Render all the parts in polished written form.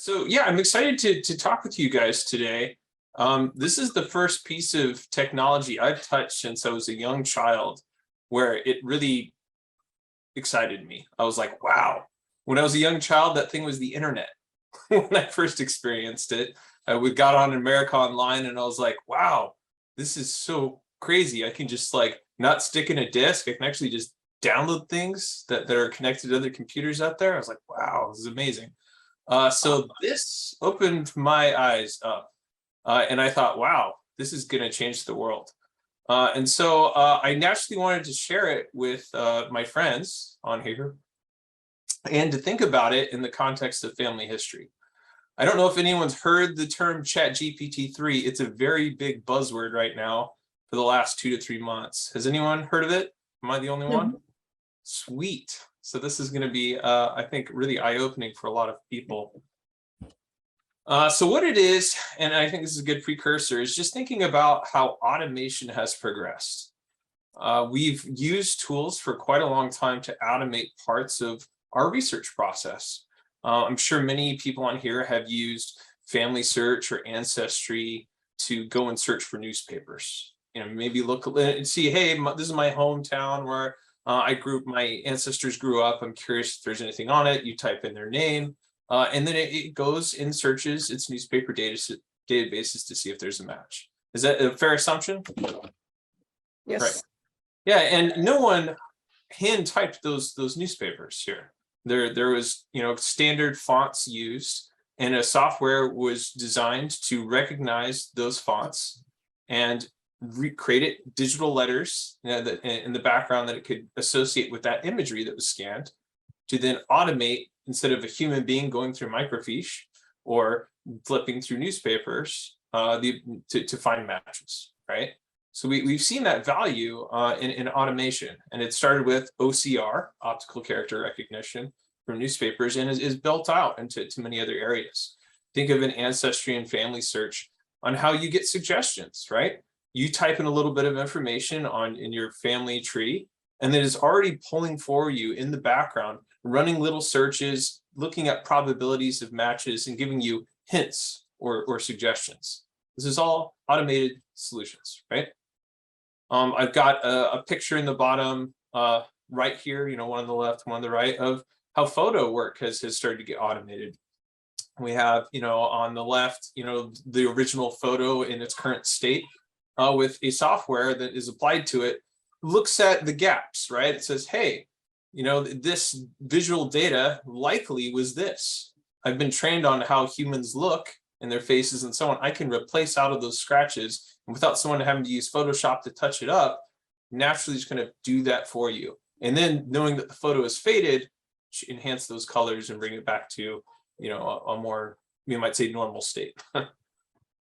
So yeah, I'm excited to talk with you guys today. This is the first piece of technology I've touched since I was a young child, where it really excited me. I was like, wow. When I was a young child, that thing was the internet. When I first experienced it, we got on America Online, and I was like, wow, this is so crazy. I can just like not stick in a disk. I can actually just download things that are connected to other computers out there. I was like, wow, this is amazing. So this opened my eyes up, and I thought, wow, this is going to change the world. And so I naturally wanted to share it with my friends on here and to think about it in the context of family history. I don't know if anyone's heard the term ChatGPT-3. It's a very big buzzword right now for the last 2 to 3 months. Has anyone heard of it? Am I the only one? Sweet. So this is going to be, I think, really eye-opening for a lot of people. So what it is, and I think this is a good precursor, is just thinking about how automation has progressed. We've used tools for quite a long time to automate parts of our research process. I'm sure many people on here have used Family Search or Ancestry to go and search for newspapers. Maybe look and see, hey, this is my hometown where my ancestors grew up. I'm curious if there's anything on it. You type in their name, and then it goes and searches its newspaper databases to see if there's a match. Is that a fair assumption? Yes. Right. Yeah, and no one hand typed those newspapers here. There was standard fonts used, and a software was designed to recognize those fonts and create digital letters that in the background that it could associate with that imagery that was scanned, to then automate, instead of a human being going through microfiche or flipping through newspapers, to find matches, right? So we've seen that value in automation, and it started with OCR, optical character recognition, from newspapers, and is built out into many other areas. Think of an Ancestry and Family Search on how you get suggestions, right? You type in a little bit of information in your family tree, and then it's already pulling for you in the background, running little searches, looking at probabilities of matches, and giving you hints or suggestions. This is all automated solutions, right? I've got a picture in the bottom right here, one on the left, one on the right, of how photo work has started to get automated. We have, on the left, the original photo in its current state, with a software that is applied to it, looks at the gaps, right? It says, hey, this visual data likely was this. I've been trained on how humans look in their faces and so on. I can replace out of those scratches, and without someone having to use Photoshop to touch it up, naturally it's going to do that for you. And then knowing that the photo is faded, enhance those colors and bring it back to, a more, you might say, normal state.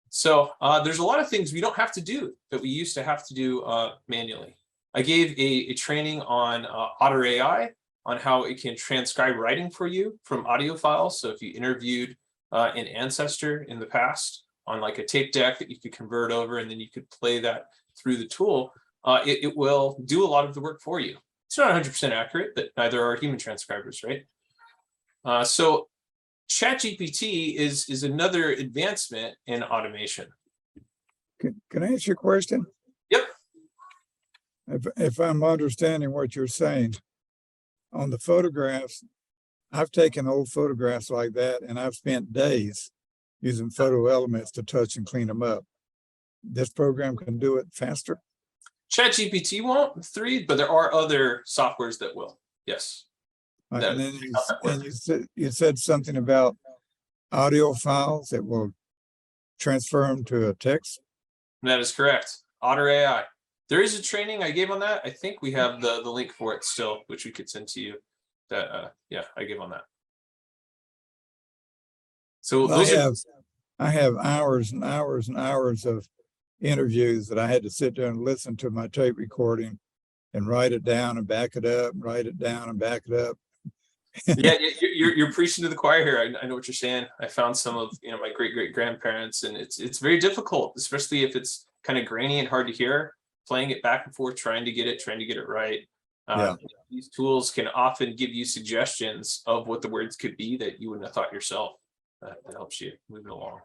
So there's a lot of things we don't have to do that we used to have to do manually. I gave a training on Otter AI on how it can transcribe writing for you from audio files. So if you interviewed an ancestor in the past on like a tape deck that you could convert over, and then you could play that through the tool, it will do a lot of the work for you. It's not 100% accurate, but neither are human transcribers, right? So ChatGPT is another advancement in automation. Can I ask you a question? Yep. If I'm understanding what you're saying, on the photographs, I've taken old photographs like that, and I've spent days using photo elements to touch and clean them up. This program can do it faster? ChatGPT won't, 3, but there are other softwares that will. Yes. Right, and then you said something about audio files that will transfer them to a text. That is correct. Otter AI. There is a training I gave on that. I think we have the link for it still, which we could send to you. That yeah, I gave on that. So I have hours and hours and hours of interviews that I had to sit there and listen to my tape recording and write it down and back it up, write it down and back it up. Yeah, you're preaching to the choir here. I know what you're saying. I found some of my great grandparents, and it's very difficult, especially if it's kind of grainy and hard to hear. Playing it back and forth, trying to get it right. These tools can often give you suggestions of what the words could be that you wouldn't have thought yourself. that helps you move it along.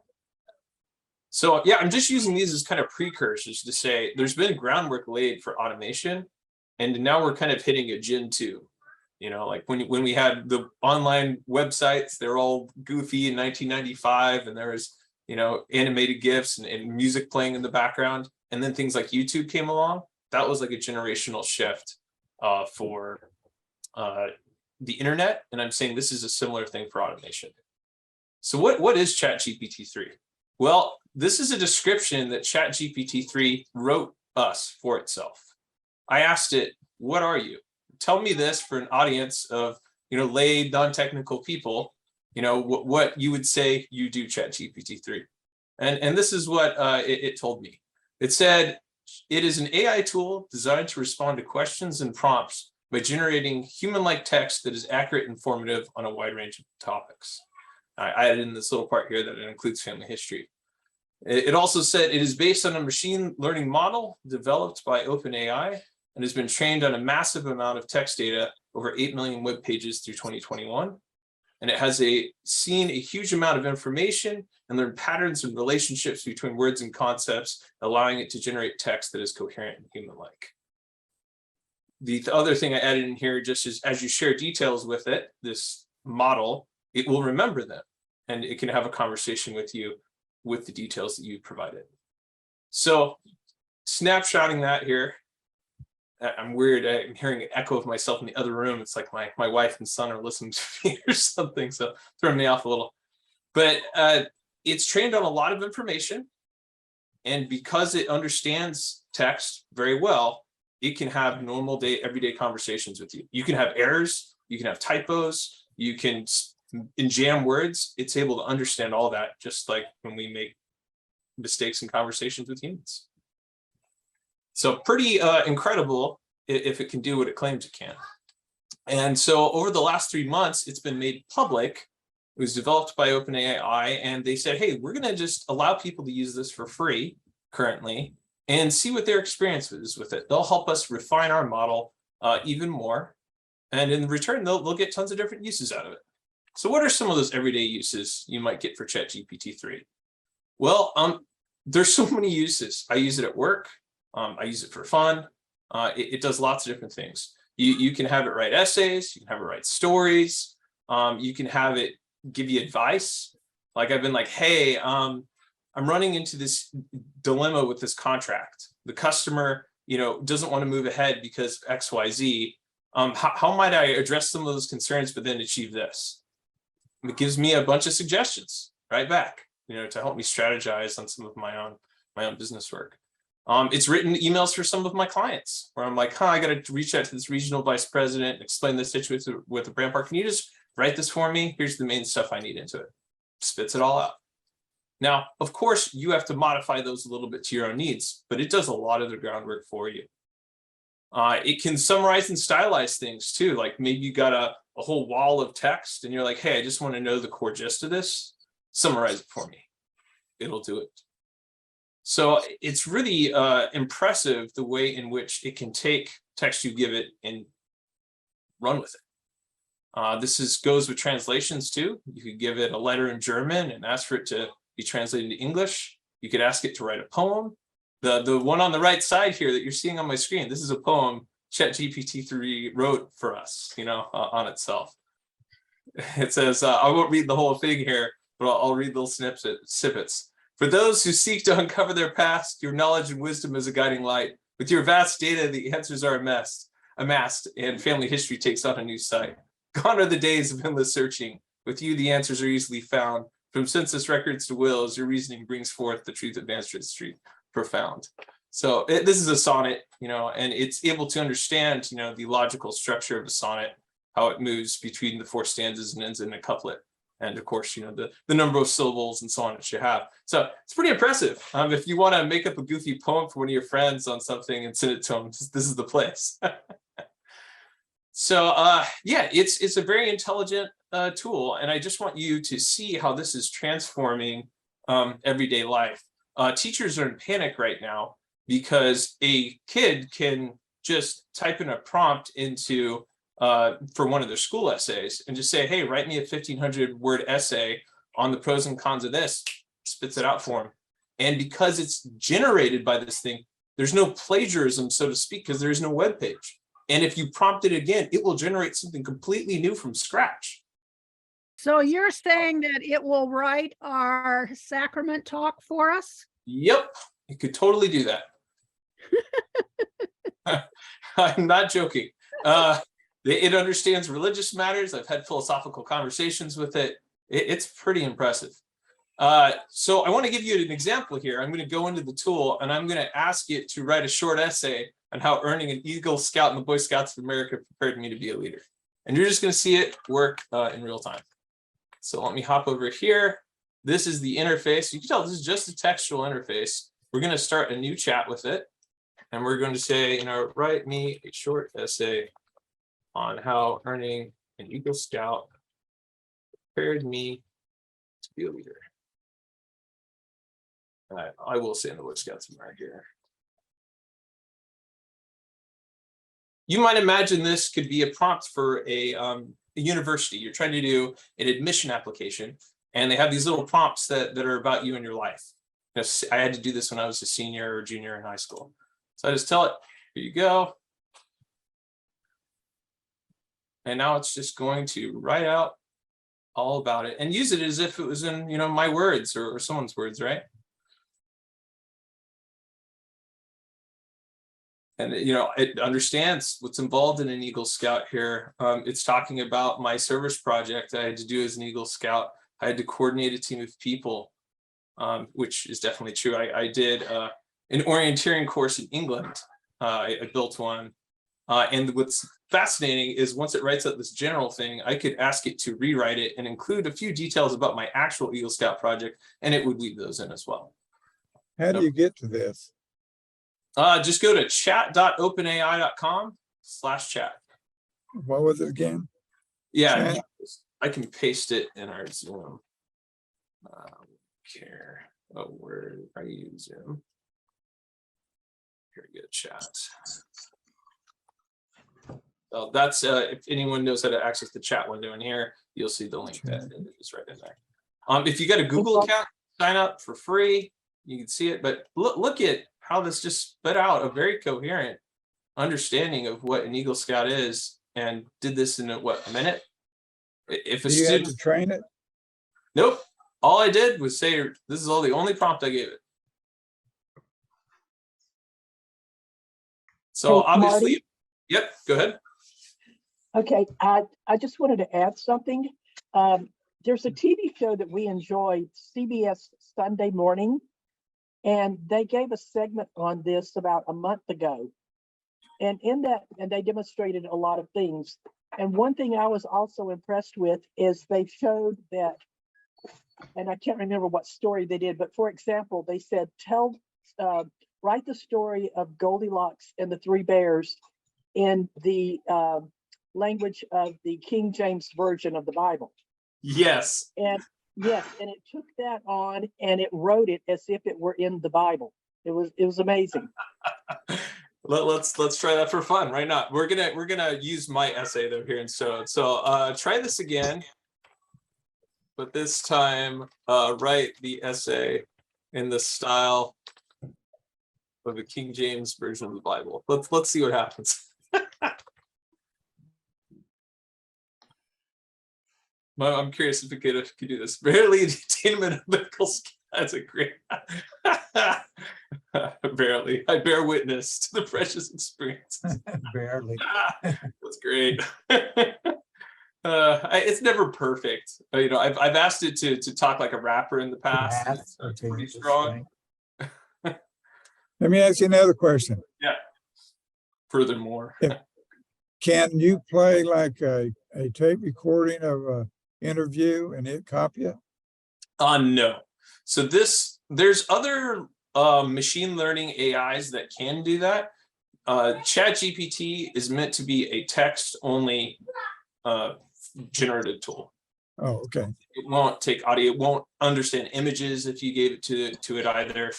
So yeah, I'm just using these as kind of precursors to say there's been groundwork laid for automation, and now we're kind of hitting a Gen 2. Like when we had the online websites, they're all goofy in 1995, and there was animated GIFs and music playing in the background, and then things like YouTube came along. That was like a generational shift for the internet, and I'm saying this is a similar thing for automation. So what is ChatGPT-3? Well, this is a description that ChatGPT-3 wrote us for itself. I asked it, what are you? Tell me this for an audience of lay, non-technical people, what you would say you do, ChatGPT-3. And this is what it told me. It said, it is an AI tool designed to respond to questions and prompts by generating human-like text that is accurate and informative on a wide range of topics. I added in this little part here that it includes family history. It also said it is based on a machine learning model developed by OpenAI and has been trained on a massive amount of text data, over 8 million web pages through 2021. And it has seen a huge amount of information and learned patterns and relationships between words and concepts, allowing it to generate text that is coherent and human-like. The other thing I added in here, just as you share details with it, this model, it will remember them, and it can have a conversation with you with the details that you provided. So snapshotting that here, I'm weird. I'm hearing an echo of myself in the other room. It's like my wife and son are listening to me or something, so throwing me off a little. But it's trained on a lot of information, and because it understands text very well, it can have normal everyday conversations with you. You can have errors, you can have typos, you can jam words. It's able to understand all that, just like when we make mistakes in conversations with humans. So pretty incredible if it can do what it claims it can. And so over the last 3 months, it's been made public. It was developed by OpenAI, and they said, hey, we're going to just allow people to use this for free currently and see what their experience is with it. They'll help us refine our model even more. And in return, they'll get tons of different uses out of it. So what are some of those everyday uses you might get for ChatGPT-3? Well, there's so many uses. I use it at work. I use it for fun. It does lots of different things. You can have it write essays. You can have it write stories. You can have it give you advice. Like I've been like, hey, I'm running into this dilemma with this contract. The customer, doesn't want to move ahead because X, Y, Z. How might I address some of those concerns, but then achieve this? It gives me a bunch of suggestions right back, to help me strategize on some of my own business work. It's written emails for some of my clients where I'm like, I got to reach out to this regional vice president and explain this situation with the brand part. Can you just write this for me? Here's the main stuff I need into it. Spits it all out. Now, of course, you have to modify those a little bit to your own needs, but it does a lot of the groundwork for you. It can summarize and stylize things too. Like maybe you got a whole wall of text and you're like, hey, I just want to know the core gist of this. Summarize it for me. It'll do it. So it's really impressive the way in which it can take text you give it and run with it. This goes with translations too. You could give it a letter in German and ask for it to be translated into English. You could ask it to write a poem. The one on the right side here that you're seeing on my screen, this is a poem ChatGPT-3 wrote for us, on itself. It says, I won't read the whole thing here, but I'll read little snippets. For those who seek to uncover their past, your knowledge and wisdom is a guiding light. With your vast data, the answers are amassed, and family history takes on a new sight. Gone are the days of endless searching. With you, the answers are easily found. From census records to wills, your reasoning brings forth the truth of ancestry profound. So this is a sonnet, and it's able to understand, the logical structure of a sonnet, how it moves between the 4 stanzas and ends in a couplet. And of course, the number of syllables and so on it you have. So it's pretty impressive. If you want to make up a goofy poem for one of your friends on something and send it to them, this is the place. So yeah, it's a very intelligent tool. And I just want you to see how this is transforming everyday life. Teachers are in panic right now because a kid can just type in a prompt into for one of their school essays and just say, hey, write me a 1,500 word essay on the pros and cons of this, spits it out for him. And because it's generated by this thing, there's no plagiarism, so to speak, because there's no web page. And if you prompt it again, it will generate something completely new from scratch. So you're saying that it will write our sacrament talk for us? Yep, it could totally do that. I'm not joking. It understands religious matters. I've had philosophical conversations with it. It's pretty impressive. So I want to give you an example here. I'm going to go into the tool and I'm going to ask it to write a short essay on how earning an Eagle Scout in the Boy Scouts of America prepared me to be a leader. And you're just going to see it work in real time. So let me hop over here. This is the interface. You can tell this is just a textual interface. We're going to start a new chat with it. And we're going to say, write me a short essay on how earning an Eagle Scout prepared me to be a leader. I will say in the Boy Scouts of America here. You might imagine this could be a prompt for a university. You're trying to do an admission application, and they have these little prompts that are about you and your life. I had to do this when I was a senior or junior in high school. So I just tell it, here you go. And now it's just going to write out all about it and use it as if it was in, my words or someone's words, right? And, it understands what's involved in an Eagle Scout here. It's talking about my service project I had to do as an Eagle Scout. I had to coordinate a team of people, which is definitely true. I did an orienteering course in England. I built one. And what's fascinating is once it writes out this general thing, I could ask it to rewrite it and include a few details about my actual Eagle Scout project, and it would weave those in as well. How do you get to this? Just go to chat.openai.com/chat. What was it again? Yeah, Chat? I can paste it in our Zoom. Care. Oh, where are you, Zoom? Here we go, chat. That's if anyone knows how to access the chat window in here, you'll see the link that is right in there. If you got a Google account, sign up for free. You can see it, but look at how this just spit out a very coherent understanding of what an Eagle Scout is, and did this in a minute? If a student had to train it? Nope. All I did was say, this is the only prompt I gave it. So hey, obviously, Marty? Yep, go ahead. Okay, I just wanted to add something. There's a TV show that we enjoy, CBS Sunday Morning, and they gave a segment on this about a month ago. And in that, and they demonstrated a lot of things. And one thing I was also impressed with is they showed that, and I can't remember what story they did, but for example, they said, write the story of Goldilocks and the Three Bears in the language of the King James Version of the Bible. Yes. And yes, and it took that on and it wrote it as if it were in the Bible. It was amazing. Let's try that for fun. Right now, we're gonna use my essay though here, and so try this again, but this time write the essay in the style of the King James Version of the Bible. Let's see what happens. I'm curious if we could do this. Barely the attainment of biblical skill. That's a great. Barely. I bear witness to the precious experiences. Barely. That's great. It's never perfect. I've asked it to talk like a rapper in the past. It's pretty strong. Let me ask you another question. Yeah. Furthermore, can you play like a tape recording of an interview and it copy it? No. So there's other machine learning AIs that can do that. ChatGPT is meant to be a text-only generative tool. Oh, okay. It won't take audio. It won't understand images if you gave it to it either.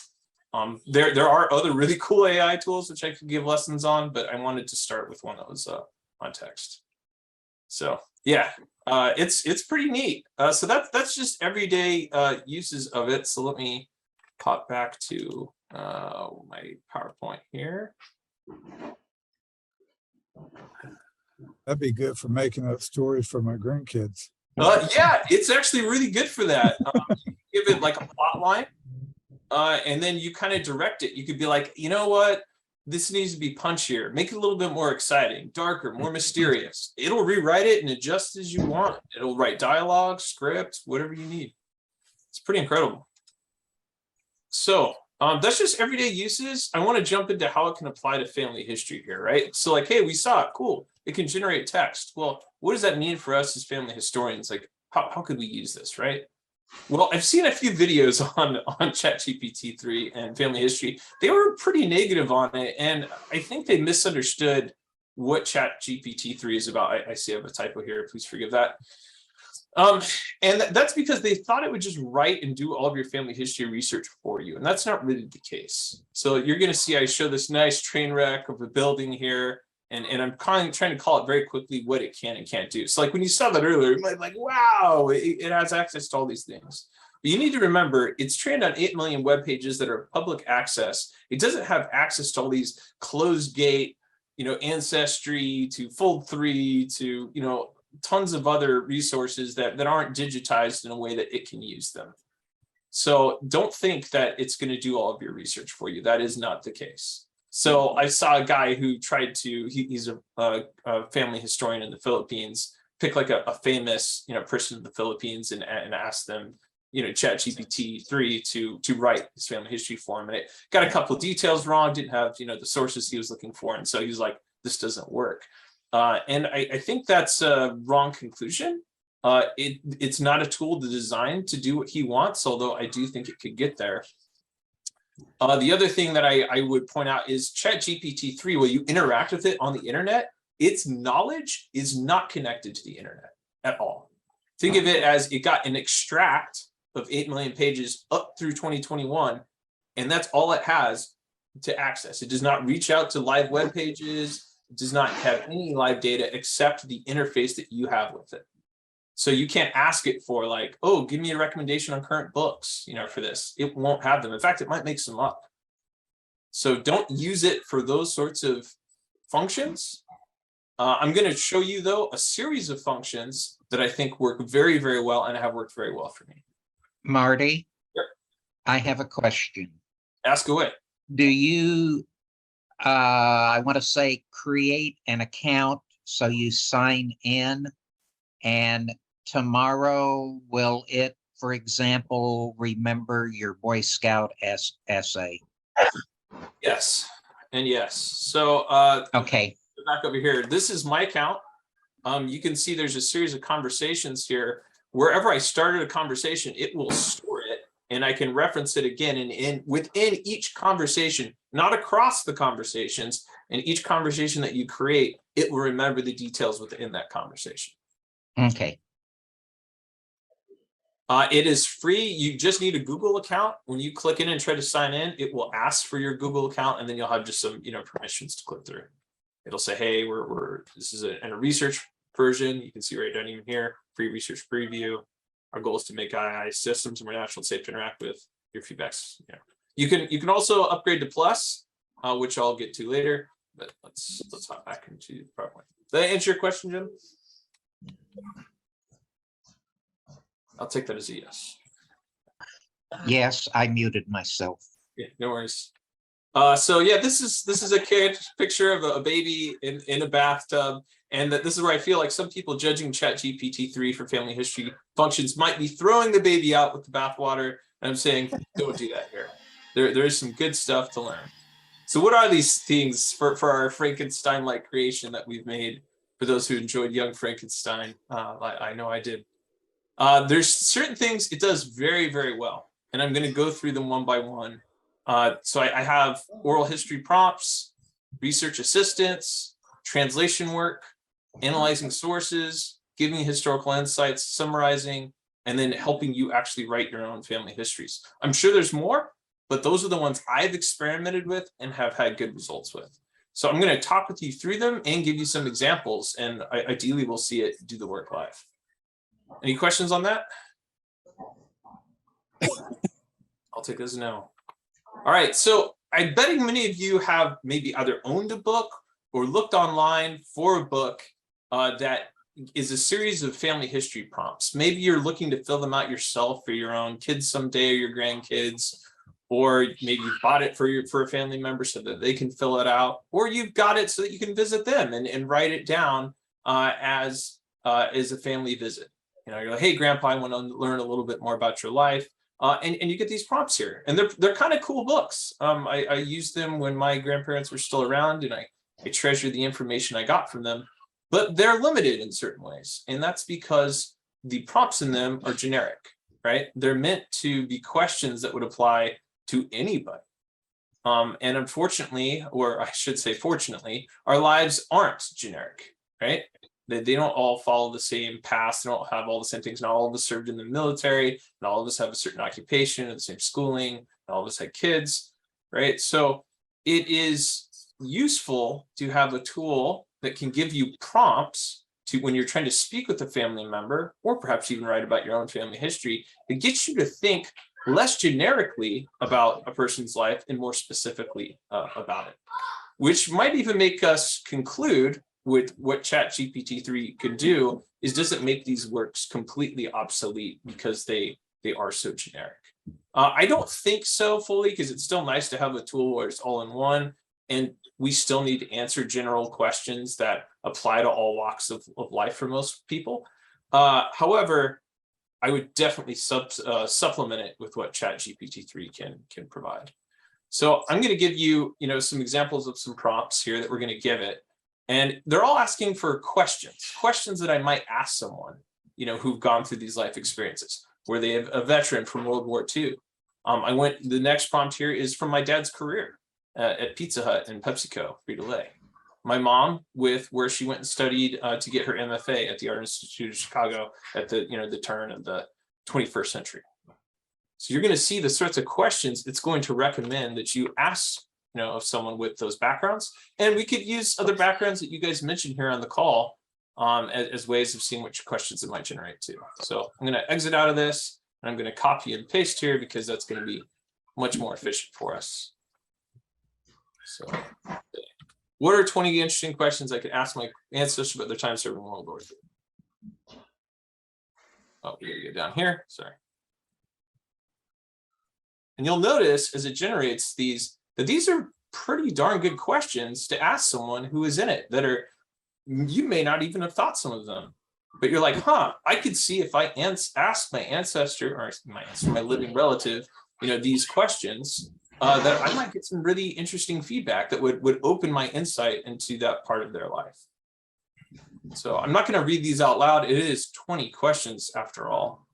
There are other really cool AI tools which I could give lessons on, but I wanted to start with one that was on text. So yeah, It's pretty neat. So that's just everyday uses of it. So let me pop back to my PowerPoint here. That'd be good for making up stories for my grandkids. Yeah, it's actually really good for that. Give it like a plot line, and then you kind of direct it. You could be like, you know what? This needs to be punchier. Make it a little bit more exciting, darker, more mysterious. It'll rewrite it and adjust as you want. It'll write dialogue, script, whatever you need. It's pretty incredible. So that's just everyday uses. I want to jump into how it can apply to family history here, right? So like, hey, we saw it, cool. It can generate text. Well, what does that mean for us as family historians? Like, how could we use this, right? Well, I've seen a few videos on ChatGPT-3 and family history. They were pretty negative on it, and I think they misunderstood what ChatGPT-3 is about. I see I have a typo here. Please forgive that. And that's because they thought it would just write and do all of your family history research for you, and that's not really the case. So you're going to see I show this nice train wreck of a building here. And I'm trying to call it very quickly what it can and can't do. So like when you saw that earlier, you might be like, wow, it has access to all these things. But you need to remember, it's trained on 8 million web pages that are public access. It doesn't have access to all these closed gate, Ancestry to Fold3 to, tons of other resources that aren't digitized in a way that it can use them. So don't think that it's going to do all of your research for you. That is not the case. So I saw a guy who tried to, he's a family historian in the Philippines, pick like a famous, person in the Philippines and ask them, ChatGPT-3 to write his family history for him. And it got a couple of details wrong, didn't have, the sources he was looking for. And so he was like, this doesn't work. And I think that's a wrong conclusion. It's not a tool designed to do what he wants, although I do think it could get there. The other thing that I would point out is ChatGPT-3, when you interact with it on the internet, its knowledge is not connected to the internet at all. Think of it as it got an extract of 8 million pages up through 2021, and that's all it has to access. It does not reach out to live web pages. It does not have any live data except the interface that you have with it. So you can't ask it for like, oh, give me a recommendation on current books, for this. It won't have them. In fact, it might make some up. So don't use it for those sorts of functions. I'm going to show you, though, a series of functions that I think work very, very well and have worked very well for me. Marty, Sure. I have a question. Ask away. Do you, I want to say, create an account so you sign in, and tomorrow will it, for example, remember your Boy Scout essay? Yes, and yes. So Okay. back over here, this is my account. You can see there's a series of conversations here. Wherever I started a conversation, it will store it, and I can reference it again. And within each conversation, not across the conversations, and each conversation that you create, it will remember the details within that conversation. Okay. It is free. You just need a Google account. When you click in and try to sign in, it will ask for your Google account, and then you'll have just some, permissions to click through. It'll say, hey, this is a research version. You can see right down even here, free research preview. Our goal is to make II systems more natural and safe to interact with. Your feedbacks. You can also upgrade to Plus, which I'll get to later. But let's hop back into PowerPoint. Did I answer your question, Jim? I'll take that as a yes. Yes, I muted myself. Yeah, no worries. So yeah, this is a kid picture of a baby in a bathtub, and this is where I feel like some people judging ChatGPT-3 for family history functions might be throwing the baby out with the bathwater. And I'm saying, don't do that here. There is some good stuff to learn. So what are these things for our Frankenstein-like creation that we've made? For those who enjoyed Young Frankenstein, I know I did. There's certain things it does very, very well, and I'm going to go through them one by one. So I have oral history prompts, research assistance, translation work, analyzing sources, giving historical insights, summarizing, and then helping you actually write your own family histories. I'm sure there's more, but those are the ones I've experimented with and have had good results with. So I'm going to talk with you through them and give you some examples, and ideally we'll see it do the work live. Any questions on that? I'll take this no. All right, so I'm betting many of you have maybe either owned a book or looked online for a book that is a series of family history prompts. Maybe you're looking to fill them out yourself for your own kids someday or your grandkids, or maybe you bought it for a family member so that they can fill it out, or you've got it so that you can visit them and write it down as a family visit. You know, you're like, hey, Grandpa, I want to learn a little bit more about your life. And you get these prompts here, and they're kind of cool books. I used them when my grandparents were still around, and I treasure the information I got from them, but they're limited in certain ways. And that's because the prompts in them are generic, right? They're meant to be questions that would apply to anybody. And unfortunately, or I should say fortunately, our lives aren't generic, right? They don't all follow the same paths. They don't have all the same things. Not all of us served in the military. Not all of us have a certain occupation or the same schooling. Not all of us had kids, right? So it is useful to have a tool that can give you prompts to when you're trying to speak with a family member, or perhaps even write about your own family history. It gets you to think less generically about a person's life and more specifically about it, which might even make us conclude with what ChatGPT-3 could do is, does it make these works completely obsolete because they are so generic? I don't think so fully, because it's still nice to have a tool where it's all in one, and we still need to answer general questions that apply to all walks of life for most people. However, I would definitely supplement it with what ChatGPT-3 can provide. So I'm going to give you, some examples of some prompts here that we're going to give it. And they're all asking for questions that I might ask someone, who've gone through these life experiences, where they have a veteran from World War II. The next prompt here is from my dad's career at Pizza Hut and PepsiCo, Frito-Lay. My mom, with where she went and studied to get her MFA at the Art Institute of Chicago at the turn of the 21st century. So you're going to see the sorts of questions it's going to recommend that you ask of someone with those backgrounds. And we could use other backgrounds that you guys mentioned here on the call as ways of seeing which questions it might generate too. So I'm going to exit out of this, and I'm going to copy and paste here because that's going to be much more efficient for us. So what are 20 interesting questions I could ask my ancestors about their time serving World War II? Oh, we gotta get down here, sorry. And you'll notice as it generates these, that these are pretty darn good questions to ask someone who is in it, that are, you may not even have thought some of them, but you're like, I could see if I asked my ancestor or my living relative, these questions, that I might get some really interesting feedback that would open my insight into that part of their life. So I'm not going to read these out loud. It is 20 questions after all,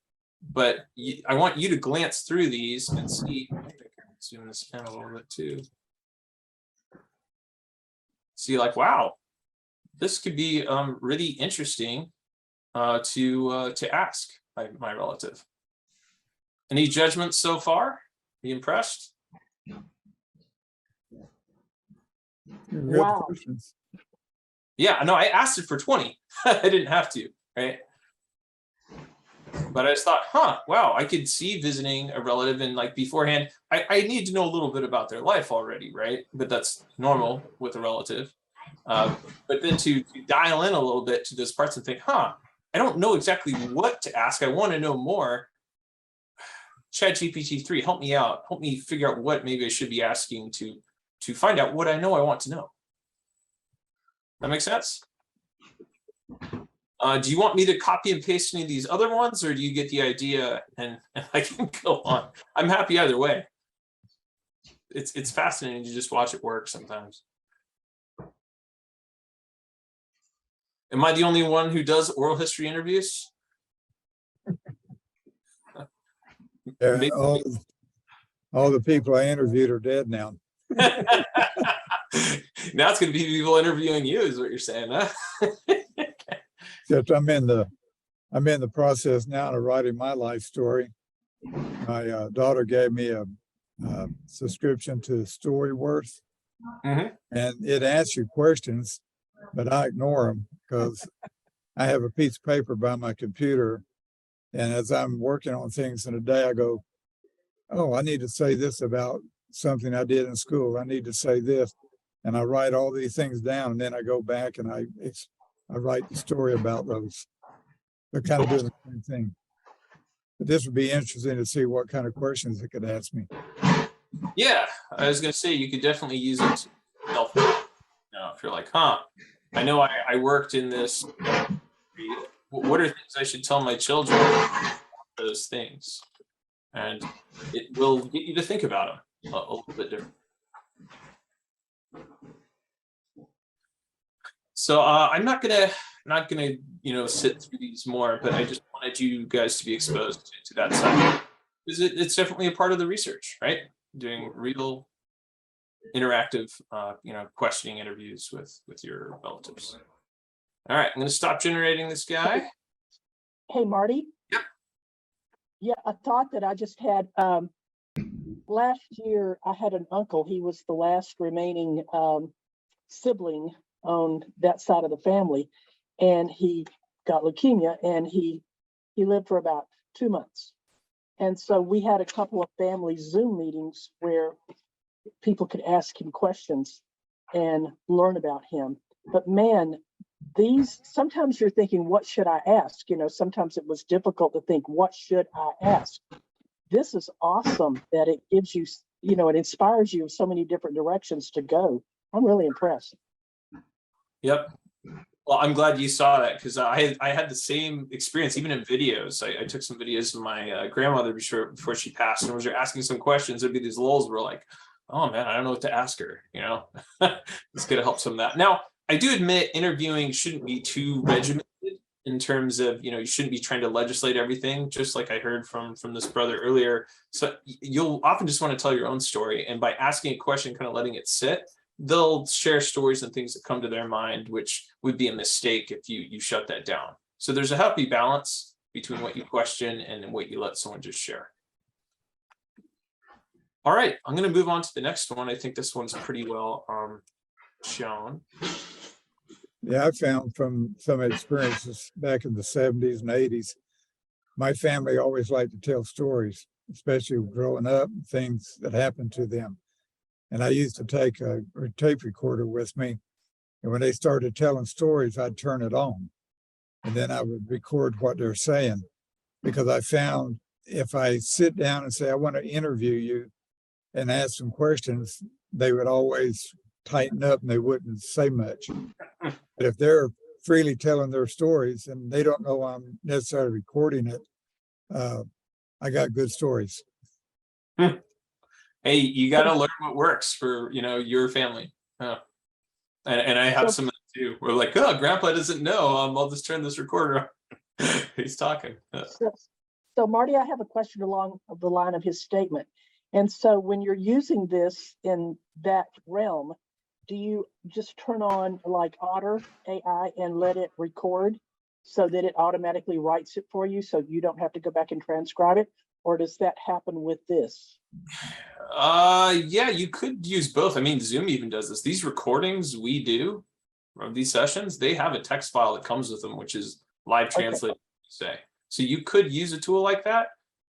but I want you to glance through these and see. I think I can zoom this in a little bit too. See, like, wow, this could be really interesting to ask my relative. Any judgments so far? Are you impressed? Good Wow. questions. Yeah, no, I asked it for 20. I didn't have to, right? But I just thought, wow, I could see visiting a relative and like beforehand, I need to know a little bit about their life already, right? But that's normal with a relative. But then to dial in a little bit to those parts and think, I don't know exactly what to ask. I want to know more. ChatGPT-3, help me out. Help me figure out what maybe I should be asking to find out what I know I want to know. That makes sense? Do you want me to copy and paste any of these other ones, or do you get the idea and I can go on? I'm happy either way. It's fascinating to just watch it work sometimes. Am I the only one who does oral history interviews? Yeah, all the people I interviewed are dead now. Now it's going to be people interviewing you, is what you're saying, huh? Except I'm in the process now of writing my life story. My daughter gave me a subscription to Storyworth, and it asks you questions, but I ignore them because I have a piece of paper by my computer And as I'm working on things in a day, I go, oh, I need to say this about something I did in school. I need to say this. And I write all these things down, and then I go back and I write the story about those. They're kind of doing the same thing. But this would be interesting to see what kind of questions it could ask me. Yeah, I was gonna say you could definitely use it to help. If you're like, huh, I know I worked in this. What are things I should tell my children? Those things, and it will get you to think about them a little bit different. So I'm not gonna sit through these more, but I just wanted you guys to be exposed to that side because it's definitely a part of the research, right? Doing real interactive questioning interviews with your relatives. All right, I'm going to stop generating this guy. Hey, Marty? Yep. Yeah, a thought that I just had. Last year, I had an uncle. He was the last remaining sibling on that side of the family, and he got leukemia, and he lived for about 2 months. And so we had a couple of family Zoom meetings where people could ask him questions and learn about him. But man, sometimes you're thinking, what should I ask? Sometimes it was difficult to think, what should I ask? This is awesome that it gives you, it inspires you in so many different directions to go. I'm really impressed. Yep. Well, I'm glad you saw that because I had the same experience, even in videos. I took some videos of my grandmother before she passed, and was asking some questions. There'd be these lulls where like, oh man, I don't know what to ask her. It's gonna help some of that. Now, I do admit interviewing shouldn't be too regimented in terms of you shouldn't be trying to legislate everything. Just like I heard from this brother earlier. So you'll often just want to tell your own story, and by asking a question, kind of letting it sit, they'll share stories and things that come to their mind, which would be a mistake if you shut that down. So there's a healthy balance between what you question and what you let someone just share. All right, I'm going to move on to the next one. I think this one's pretty well shown. Yeah, I found from some experiences back in the 70s and 80s, my family always liked to tell stories, especially growing up, things that happened to them. And I used to take a tape recorder with me. And when they started telling stories, I'd turn it on. And then I would record what they're saying. Because I found if I sit down and say, I want to interview you and ask some questions, they would always tighten up and they wouldn't say much. But if they're freely telling their stories and they don't know I'm necessarily recording it, I got good stories. Hey, you got to learn what works for your family. And I have some of that too. We're like, oh, Grandpa doesn't know. I'll just turn this recorder on. He's talking. So Marty, I have a question along the line of his statement. And so when you're using this in that realm, do you just turn on like Otter AI and let it record so that it automatically writes it for you so you don't have to go back and transcribe it? Or does that happen with this? Yeah, you could use both. I mean, Zoom even does this. These recordings we do of these sessions, they have a text file that comes with them, which is live translated. Okay. So you could use a tool like that,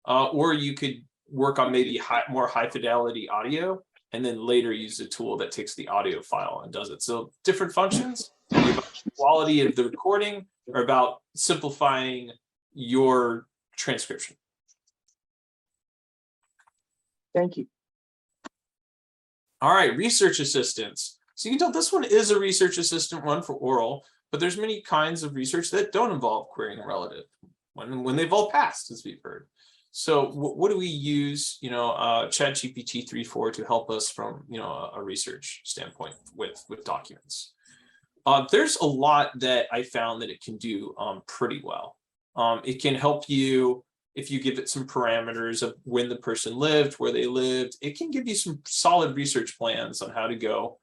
or you could work on maybe more high fidelity audio, and then later use a tool that takes the audio file and does it. So different functions, about the quality of the recording or about simplifying your transcription. Thank you. All right, research assistants. So you can tell this one is a research assistant one for oral, but there's many kinds of research that don't involve querying a relative when they've all passed, as we've heard. So what do we use, ChatGPT 3.4 to help us from, a research standpoint with documents? There's a lot that I found that it can do pretty well. It can help you if you give it some parameters of when the person lived, where they lived. It can give you some solid research plans on how to go,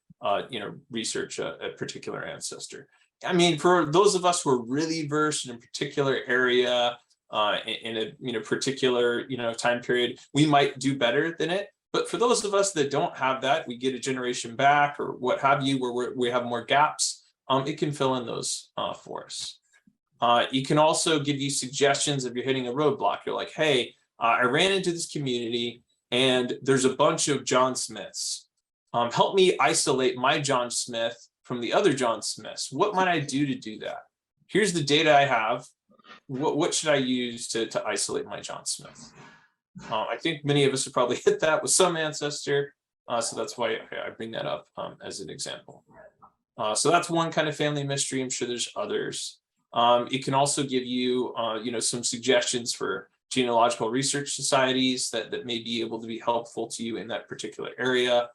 research a particular ancestor. I mean, for those of us who are really versed in a particular area, in a particular time period, we might do better than it. But for those of us that don't have that, we get a generation back or what have you, where we have more gaps, it can fill in those for us. You can also give you suggestions if you're hitting a roadblock. You're like, hey, I ran into this community and there's a bunch of John Smiths. Help me isolate my John Smith from the other John Smiths. What might I do to do that? Here's the data I have. What should I use to isolate my John Smith? I think many of us have probably hit that with some ancestor. So that's why I bring that up as an example. So that's one kind of family mystery. I'm sure there's others. It can also give you, some suggestions for genealogical research societies that may be able to be helpful to you in that particular area.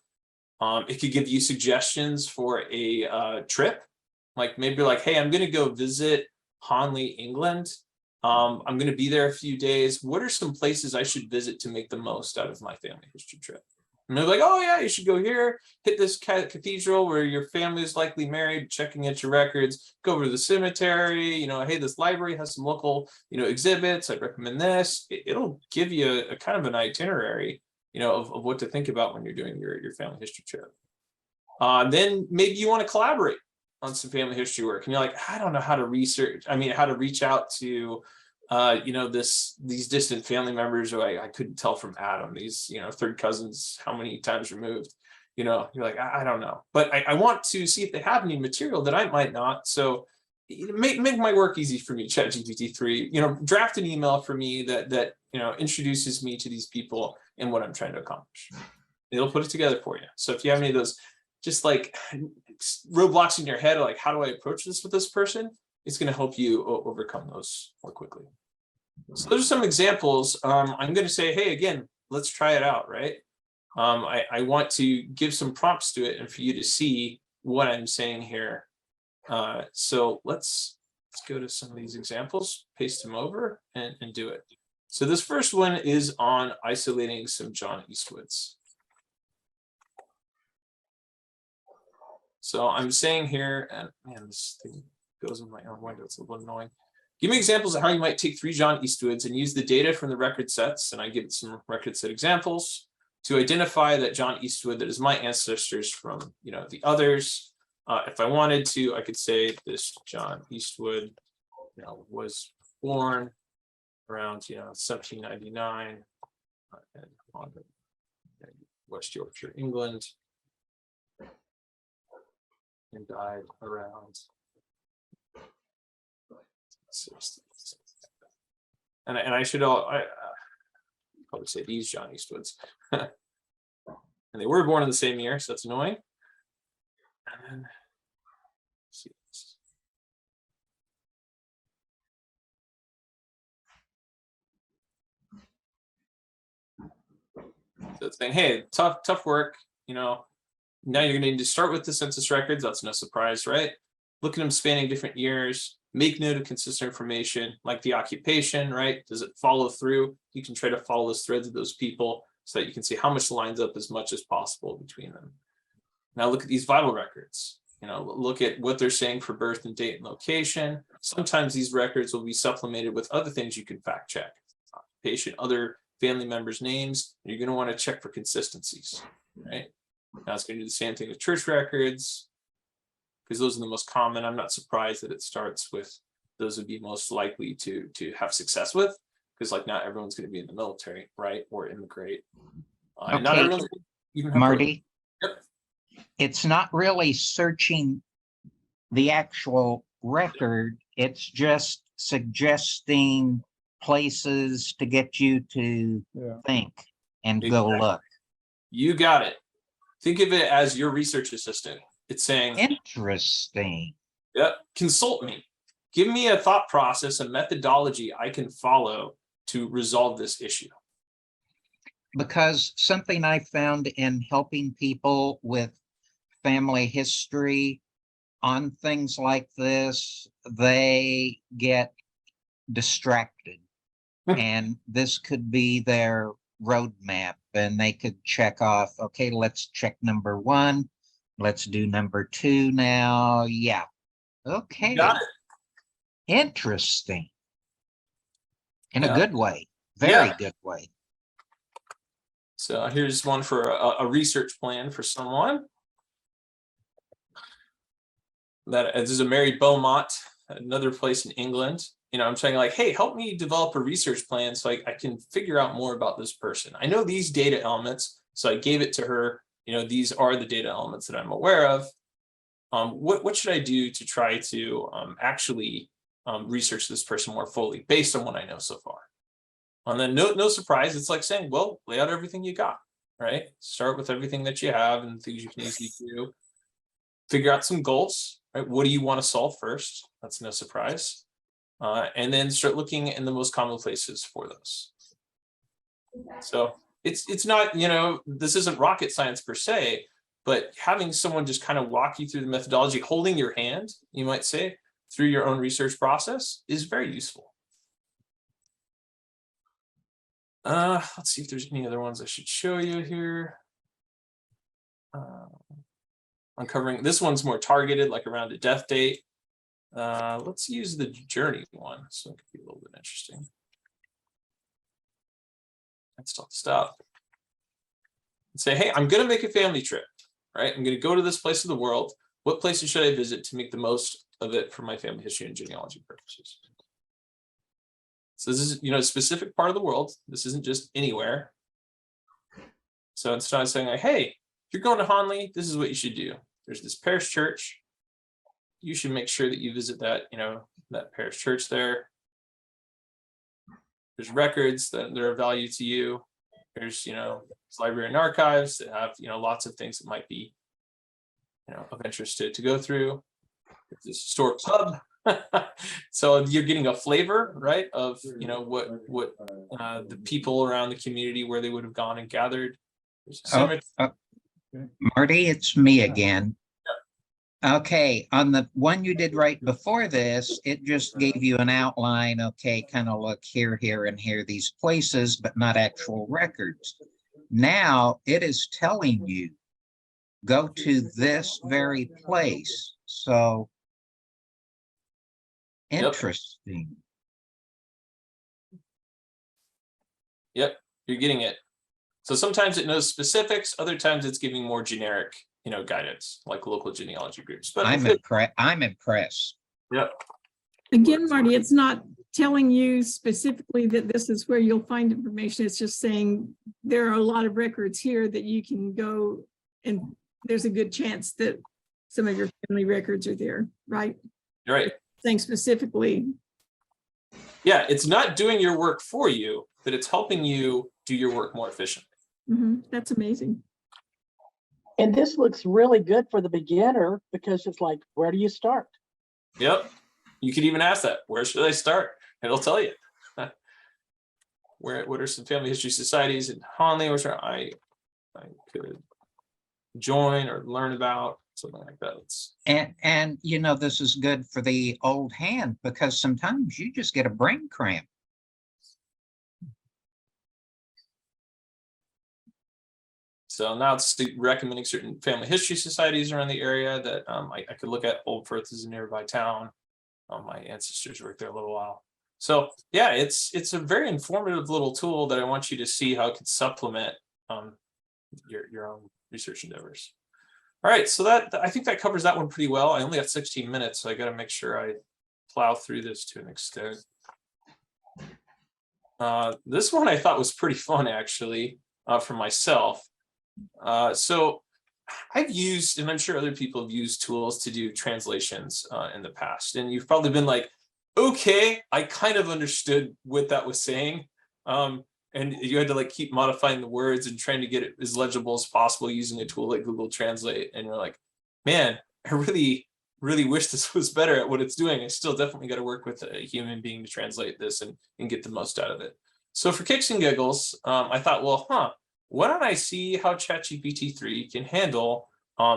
It could give you suggestions for a trip, like maybe like, hey, I'm going to go visit Honley, England. I'm going to be there a few days. What are some places I should visit to make the most out of my family history trip? And they're like, oh yeah, you should go here, hit this cathedral where your family is likely married, checking at your records, go over to the cemetery, hey, this library has some local, exhibits. I'd recommend this. It'll give you a kind of an itinerary, of what to think about when you're doing your family history trip. Then maybe you want to collaborate on some family history work and you're like, I don't know how to how to reach out to these distant family members who I couldn't tell from Adam, these third cousins, how many times removed, you're like, I don't know, but I want to see if they have any material that I might not. So make my work easy for me, ChatGPT-3, draft an email for me that introduces me to these people and what I'm trying to accomplish. It'll put it together for you. So if you have any of those just like roadblocks in your head, like how do I approach this with this person, it's going to help you overcome those more quickly. So those are some examples. I'm going to say, hey, again, let's try it out, right? I want to give some prompts to it and for you to see what I'm saying here. So let's go to some of these examples, paste them over and do it. So this first one is on isolating some John Eastwoods. So I'm saying here, and man, this thing goes in my own window, it's a little annoying. Give me examples of how you might take 3 John Eastwoods and use the data from the record sets, and I give it some record set examples to identify that John Eastwood that is my ancestors from the others. If I wanted to, I could say this John Eastwood was born around 1799 in West Yorkshire, England, and died around 60. And I should probably say these John Eastwoods. And they were born in the same year, so that's annoying. And then let's see this. So it's saying, hey, tough work, now you're going to need to start with the census records. That's no surprise, right? Look at them spanning different years, make note of consistent information like the occupation, right? Does it follow through? You can try to follow those threads of those people so that you can see how much lines up as much as possible between them. Now look at these vital records, look at what they're saying for birth and date and location. Sometimes these records will be supplemented with other things you can fact check, occupation, other family members' names. You're going to want to check for consistencies, right? Now it's going to do the same thing with church records, because those are the most common. I'm not surprised that it starts with those would be most likely to have success with, because like not everyone's going to be in the military, right, or immigrate. And not everyone's even have Marty. Yep. It's not really searching the actual record. It's just suggesting places to get you to think and go look. You got it. Think of it as your research assistant. It's saying, interesting. Yep, consult me. Give me a thought process, a methodology I can follow to resolve this issue. Because something I found in helping people with family history on things like this, they get distracted. And this could be their roadmap, and they could check off, okay, let's check number 1. Let's do number 2 now. Yeah. Okay. Got it. Interesting. In a good way. Very good way. So here's one for a research plan for someone. This is a Mary Beaumont another place in England. I'm saying like, hey, help me develop a research plan so I can figure out more about this person. I know these data elements, so I gave it to her. These are the data elements that I'm aware of. What should I do to try to actually research this person more fully based on what I know so far? And then no surprise, it's like saying, well, lay out everything you got, right? Start with everything that you have and things you can easily do. Figure out some goals, right? What do you want to solve first? That's no surprise. And then start looking in the most common places for those. So it's not, this isn't rocket science per se, but having someone just kind of walk you through the methodology, holding your hand, you might say, through your own research process is very useful. Let's see if there's any other ones I should show you here. Uncovering, this one's more targeted, like around a death date. Let's use the journey one, so it could be a little bit interesting. Let's stop. And say, hey, I'm gonna make a family trip, right? I'm gonna go to this place of the world. What places should I visit to make the most of it for my family history and genealogy purposes? So this is, a specific part of the world. This isn't just anywhere. So instead of saying like, hey, if you're going to Honley, this is what you should do. There's this parish church. You should make sure that you visit that, that parish church there. There's records that are of value to you. There's, library and archives that have, lots of things that might be, of interest to go through. There's this historic pub. So you're getting a flavor, right, of what the people around the community where they would have gone and gathered. Marty, it's me again. Okay, on the one you did right before this, it just gave you an outline. Okay, kind of look here, here, and here, these places, but not actual records. Now it is telling you, go to this very place. So interesting. Yep, you're getting it. So sometimes it knows specifics, other times it's giving more generic, guidance, like local genealogy groups. But I'm impressed. Yep. Again, Marty, it's not telling you specifically that this is where you'll find information. It's just saying there are a lot of records here that you can go, and there's a good chance that some of your family records are there, right? You're right. Saying specifically. Yeah, it's not doing your work for you, but it's helping you do your work more efficiently. That's amazing. And this looks really good for the beginner because it's like, where do you start? Yep. You could even ask that. Where should I start? And it'll tell you. What are some family history societies in Honley or I could join or learn about, something like that. And this is good for the old hand because sometimes you just get a brain cramp. So now it's recommending certain family history societies around the area that I could look at. Old Firth is a nearby town. My ancestors worked there a little while. So yeah, it's a very informative little tool that I want you to see how it could supplement your own research endeavors. All right, so I think that covers that one pretty well. I only have 16 minutes, so I got to make sure I plow through this to an extent. This one I thought was pretty fun, actually, for myself. So I've used, and I'm sure other people have used tools to do translations in the past, and you've probably been like, okay, I kind of understood what that was saying. And you had to keep modifying the words and trying to get it as legible as possible using a tool like Google Translate. And you're like, man, I really, really wish this was better at what it's doing. I still definitely got to work with a human being to translate this and get the most out of it. So for kicks and giggles, I thought, well, why don't I see how ChatGPT-3 can handle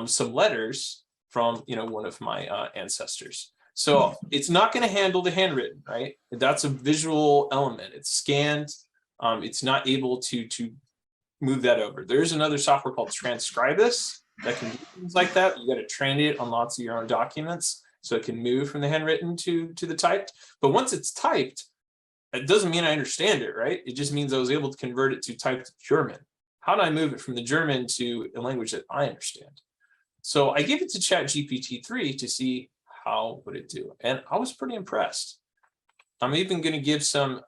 some letters from one of my ancestors. So it's not going to handle the handwritten, right? That's a visual element. It's scanned. It's not able to move that over. There's another software called Transcribus that can do things like that. You got to train it on lots of your own documents so it can move from the handwritten to the typed. But once it's typed, it doesn't mean I understand it, right? It just means I was able to convert it to typed German. How do I move it from the German to a language that I understand? So I gave it to ChatGPT-3 to see how would it do? And I was pretty impressed. I'm even going to give some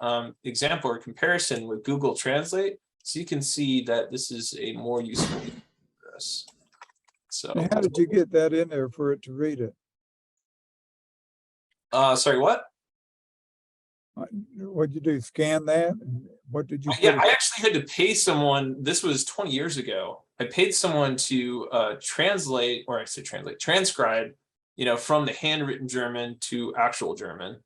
example or comparison with Google Translate, so you can see that this is a more useful for us. So, And how did you get that in there for it to read it? sorry, what? What'd you do? Scan that? And what did you? Yeah, put I it- actually had to pay someone. This was 20 years ago. I paid someone to translate, or I said translate, transcribe, from the handwritten German to actual German.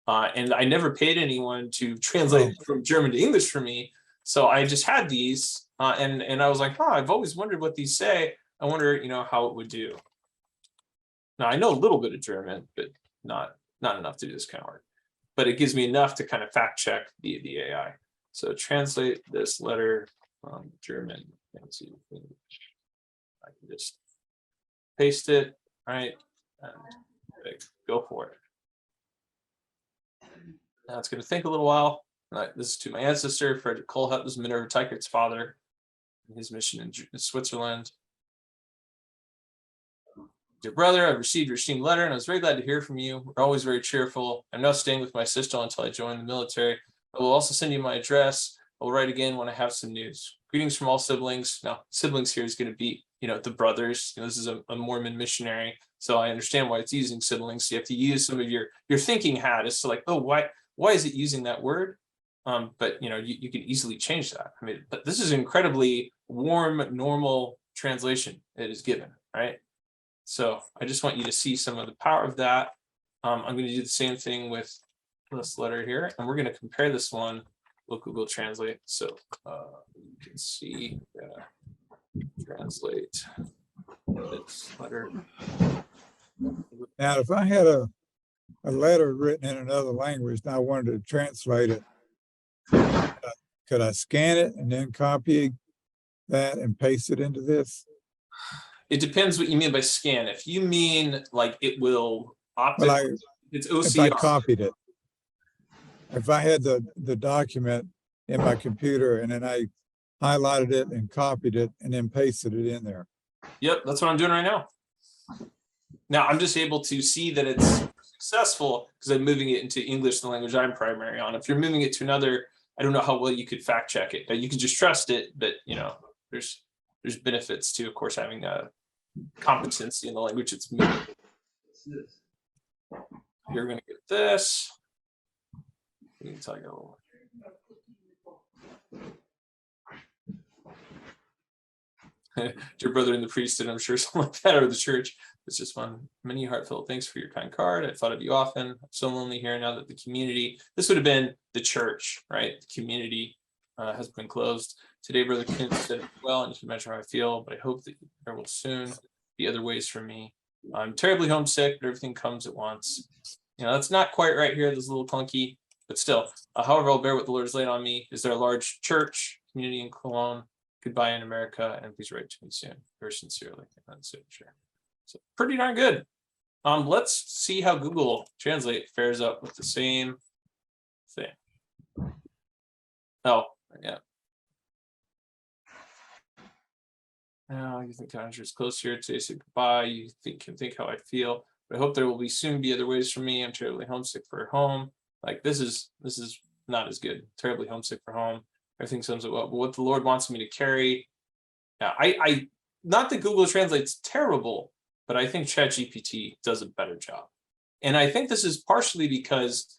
And I never paid anyone to translate from German to English for me. So I just had these, and I was like, I've always wondered what these say. I wonder, how it would do. Now I know a little bit of German, but not enough to do this kind of work. But it gives me enough to kind of fact check the AI. So translate this letter from German into English. I can just paste it, right? And go for it. Now it's going to think a little while. This is to my ancestor, Frederick Kohlhepp. This is Minerva Teichert's father, and his mission in Switzerland. Dear brother, I've received your esteemed letter, and I was very glad to hear from you. We're always very cheerful. I'm now staying with my sister until I join the military. I will also send you my address. I will write again when I have some news. Greetings from all siblings. Now, siblings here is going to be, the brothers. This is a Mormon missionary, so I understand why it's using siblings. So you have to use some of your thinking hat as to like, oh, why is it using that word? But you can easily change that. But this is an incredibly warm, normal translation it is given, right? So I just want you to see some of the power of that. I'm going to do the same thing with this letter here, and we're going to compare this one with Google Translate. So you can see, translate this letter. Now, if I had a letter written in another language and I wanted to translate it, could I scan it and then copy that and paste it into this? It depends what you mean by scan. If you mean like it will Well, it's if I OCR. copied it, if I had the document in my computer and then I highlighted it and copied it and then pasted it in there. Yep, that's what I'm doing right now. Now I'm just able to see that it's successful because I'm moving it into English, the language I'm primary on. If you're moving it to another, I don't know how well you could fact check it. You can just trust it, but there's benefits to, of course, having a competency in the language it's moving. You're going to get this. We can tell you a little. Dear brother in the priesthood, I'm sure something like that, or the church. It's just fun. Many heartfelt thanks for your kind card. I thought of you often. I'm so lonely here now that the community, this would have been the church, right? The community has been closed. Today, Brother Kent said it well, and you can imagine how I feel, but I hope that there will soon be other ways for me. I'm terribly homesick, but everything comes at once. That's not quite right here. This is a little clunky, but still. However, I'll bear what the Lord has laid on me. Is there a large church community in Cologne? Goodbye in America, and please write to me soon. Very sincerely. Signature. So pretty darn good. Let's see how Google Translate fares up with the same thing. Oh, yeah. Now you think Tanager is close here to say goodbye. You can think how I feel. But I hope there will soon be other ways for me. I'm terribly homesick for home. Like this is not as good. Terribly homesick for home. Everything sums it well. But what the Lord wants me to carry. Yeah, I not that Google Translate's terrible, but I think ChatGPT does a better job. And I think this is partially because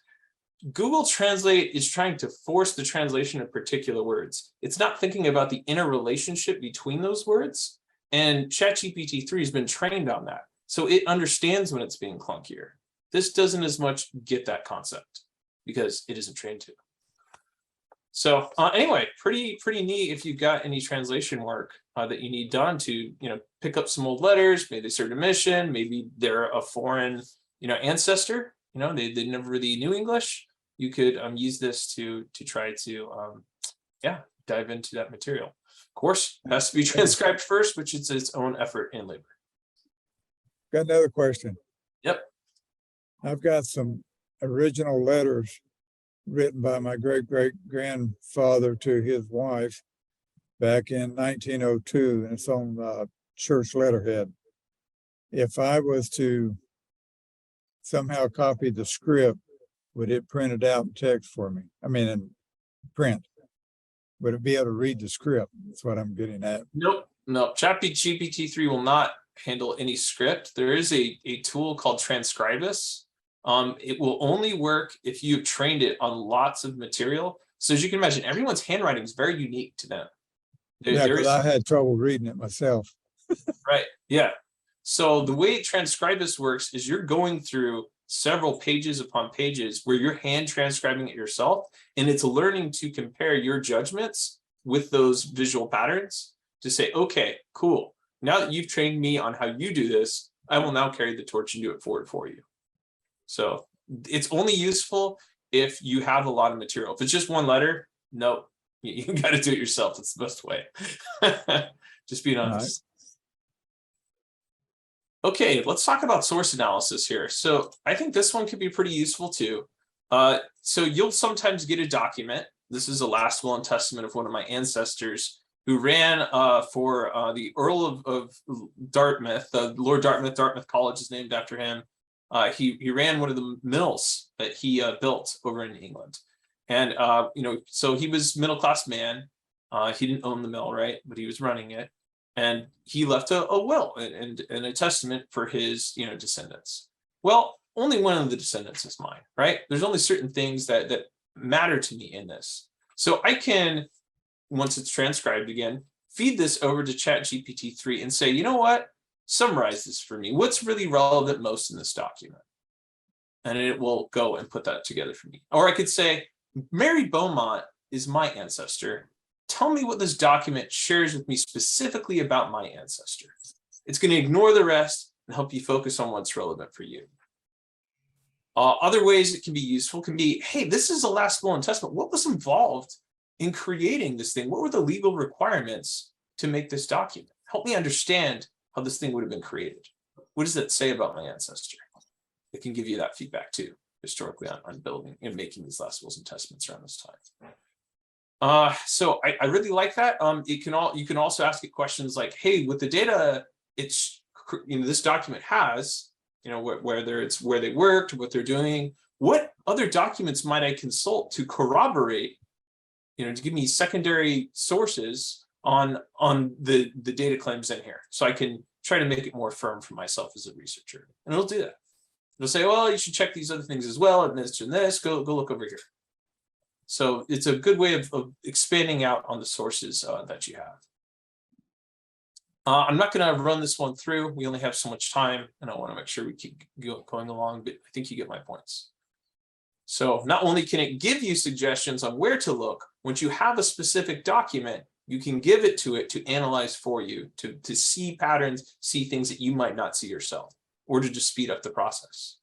Google Translate is trying to force the translation of particular words. It's not thinking about the inner relationship between those words. And ChatGPT 3 has been trained on that. So it understands when it's being clunkier. This doesn't as much get that concept because it isn't trained to. So anyway, pretty neat if you've got any translation work that you need done to, pick up some old letters. Maybe they served a mission. Maybe they're a foreign, ancestor. They never really knew English. You could use this to try to, dive into that material. Of course, it has to be transcribed first, which is its own effort and labor. Got another question. Yep. I've got some original letters written by my great-great-grandfather to his wife back in 1902, and it's on church letterhead. If I was to somehow copied the script, would it print it out in text for me? I mean, in print. Would it be able to read the script? That's what I'm getting at. Nope, no. GPT-3 will not handle any script. There is a tool called Transcribus. It will only work if you've trained it on lots of material. So as you can imagine, everyone's handwriting is very unique to them. Yeah, because I had trouble reading it myself. Right, yeah. So the way Transcribus works is you're going through several pages upon pages where you're hand transcribing it yourself, and it's learning to compare your judgments with those visual patterns to say, okay, cool. Now that you've trained me on how you do this, I will now carry the torch and do it forward for you. So it's only useful if you have a lot of material. If it's just one letter, no, you got to do it yourself. It's the best way. Just being honest. Okay, let's talk about source analysis here. So I think this one could be pretty useful too. So you'll sometimes get a document. This is a last will and testament of one of my ancestors who ran for the Earl of Dartmouth. Lord Dartmouth, Dartmouth College is named after him. He ran one of the mills that he built over in England. And, so he was middle-class man. He didn't own the mill, right? But he was running it. And he left a will and a testament for his, descendants. Well, only one of the descendants is mine, right? There's only certain things that matter to me in this. So I can, once it's transcribed again, feed this over to ChatGPT-3 and say, you know what? Summarize this for me. What's really relevant most in this document? And it will go and put that together for me. Or I could say, Mary Beaumont is my ancestor. Tell me what this document shares with me specifically about my ancestor. It's going to ignore the rest and help you focus on what's relevant for you. Other ways it can be useful can be, hey, this is a last will and testament. What was involved in creating this thing? What were the legal requirements to make this document? Help me understand how this thing would have been created. What does that say about my ancestor? It can give you that feedback too, historically on building and making these last wills and testaments around this time. So I really like that. You can also ask it questions like, hey, with the data, this document has, whether it's where they worked, what they're doing, what other documents might I consult to corroborate, to give me secondary sources on the data claims in here, so I can try to make it more firm for myself as a researcher. And it'll do that. It'll say, well, you should check these other things as well, and this and this. Go look over here. So it's a good way of expanding out on the sources that you have. I'm not going to run this one through. We only have so much time, and I want to make sure we keep going along, but I think you get my points. So not only can it give you suggestions on where to look, once you have a specific document, you can give it to analyze for you, to see patterns, see things that you might not see yourself, or to just speed up the process.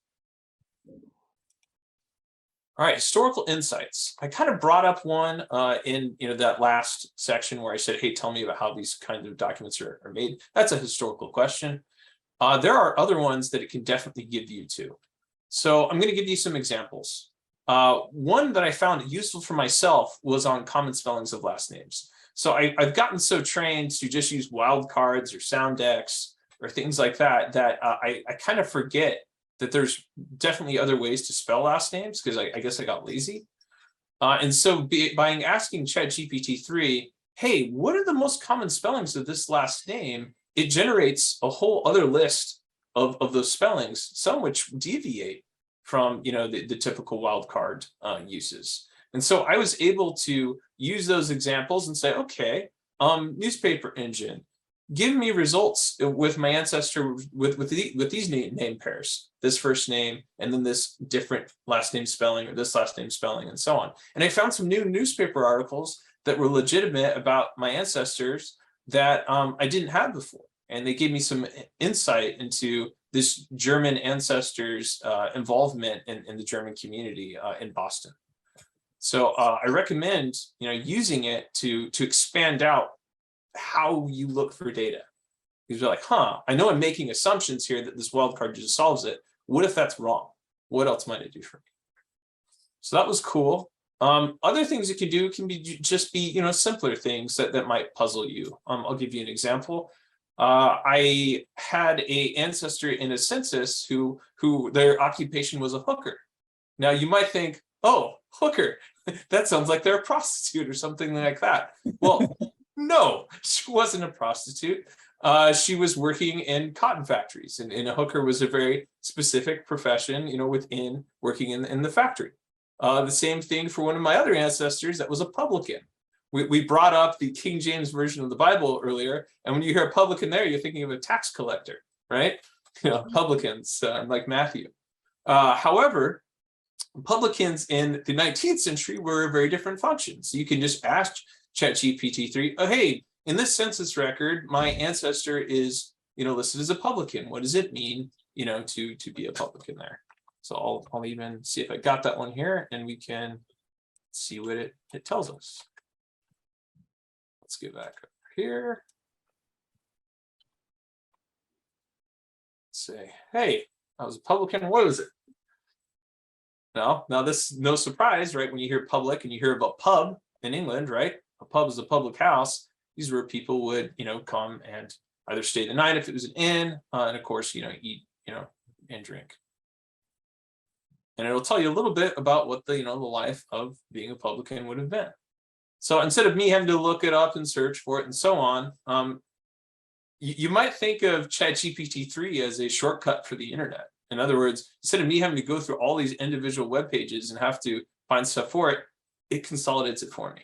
All right, historical insights. I kind of brought up one in that last section where I said, hey, tell me about how these kinds of documents are made. That's a historical question. There are other ones that it can definitely give you too. So I'm going to give you some examples. One that I found useful for myself was on common spellings of last names. So I've gotten so trained to just use wildcards or sound decks or things like that, I kind of forget that there's definitely other ways to spell last names, because I guess I got lazy. And so by asking ChatGPT-3, hey, what are the most common spellings of this last name? It generates a whole other list of those spellings, some which deviate from the typical wildcard uses. And so I was able to use those examples and say, okay, newspaper engine, give me results with my ancestor with these name pairs, this first name and then this different last name spelling or this last name spelling and so on. And I found some new newspaper articles that were legitimate about my ancestors that I didn't have before. And they gave me some insight into this German ancestors' involvement in the German community in Boston. So I recommend using it to expand out how you look for data. Because you're like, I know I'm making assumptions here that this wildcard just solves it. What if that's wrong? What else might it do for me? So that was cool. Other things it can do can be just be simpler things that might puzzle you. I'll give you an example. I had a ancestor in a census who their occupation was a hooker. Now you might think, oh, hooker, that sounds like they're a prostitute or something like that. Well, no, she wasn't a prostitute. She was working in cotton factories, and a hooker was a very specific profession, within working in the factory. The same thing for one of my other ancestors that was a publican. We brought up the King James Version of the Bible earlier, and when you hear a publican there, you're thinking of a tax collector, right? Publicans like Matthew. However, publicans in the 19th century were a very different function. So you can just ask ChatGPT-3, oh, hey, in this census record, my ancestor is, listed as a publican. What does it mean, to be a publican there? So I'll even see if I got that one here, and we can see what it tells us. Let's get back up here. Say, hey, I was a publican. What is it? Now this is no surprise, right? When you hear public and you hear about pub in England, right? A pub is a public house. These were people would, come and either stay the night if it was an inn, and of course, eat, and drink. And it'll tell you a little bit about what the life of being a publican would have been. So instead of me having to look it up and search for it and so on, you might think of ChatGPT-3 as a shortcut for the internet. In other words, instead of me having to go through all these individual web pages and have to find stuff for it, it consolidates it for me.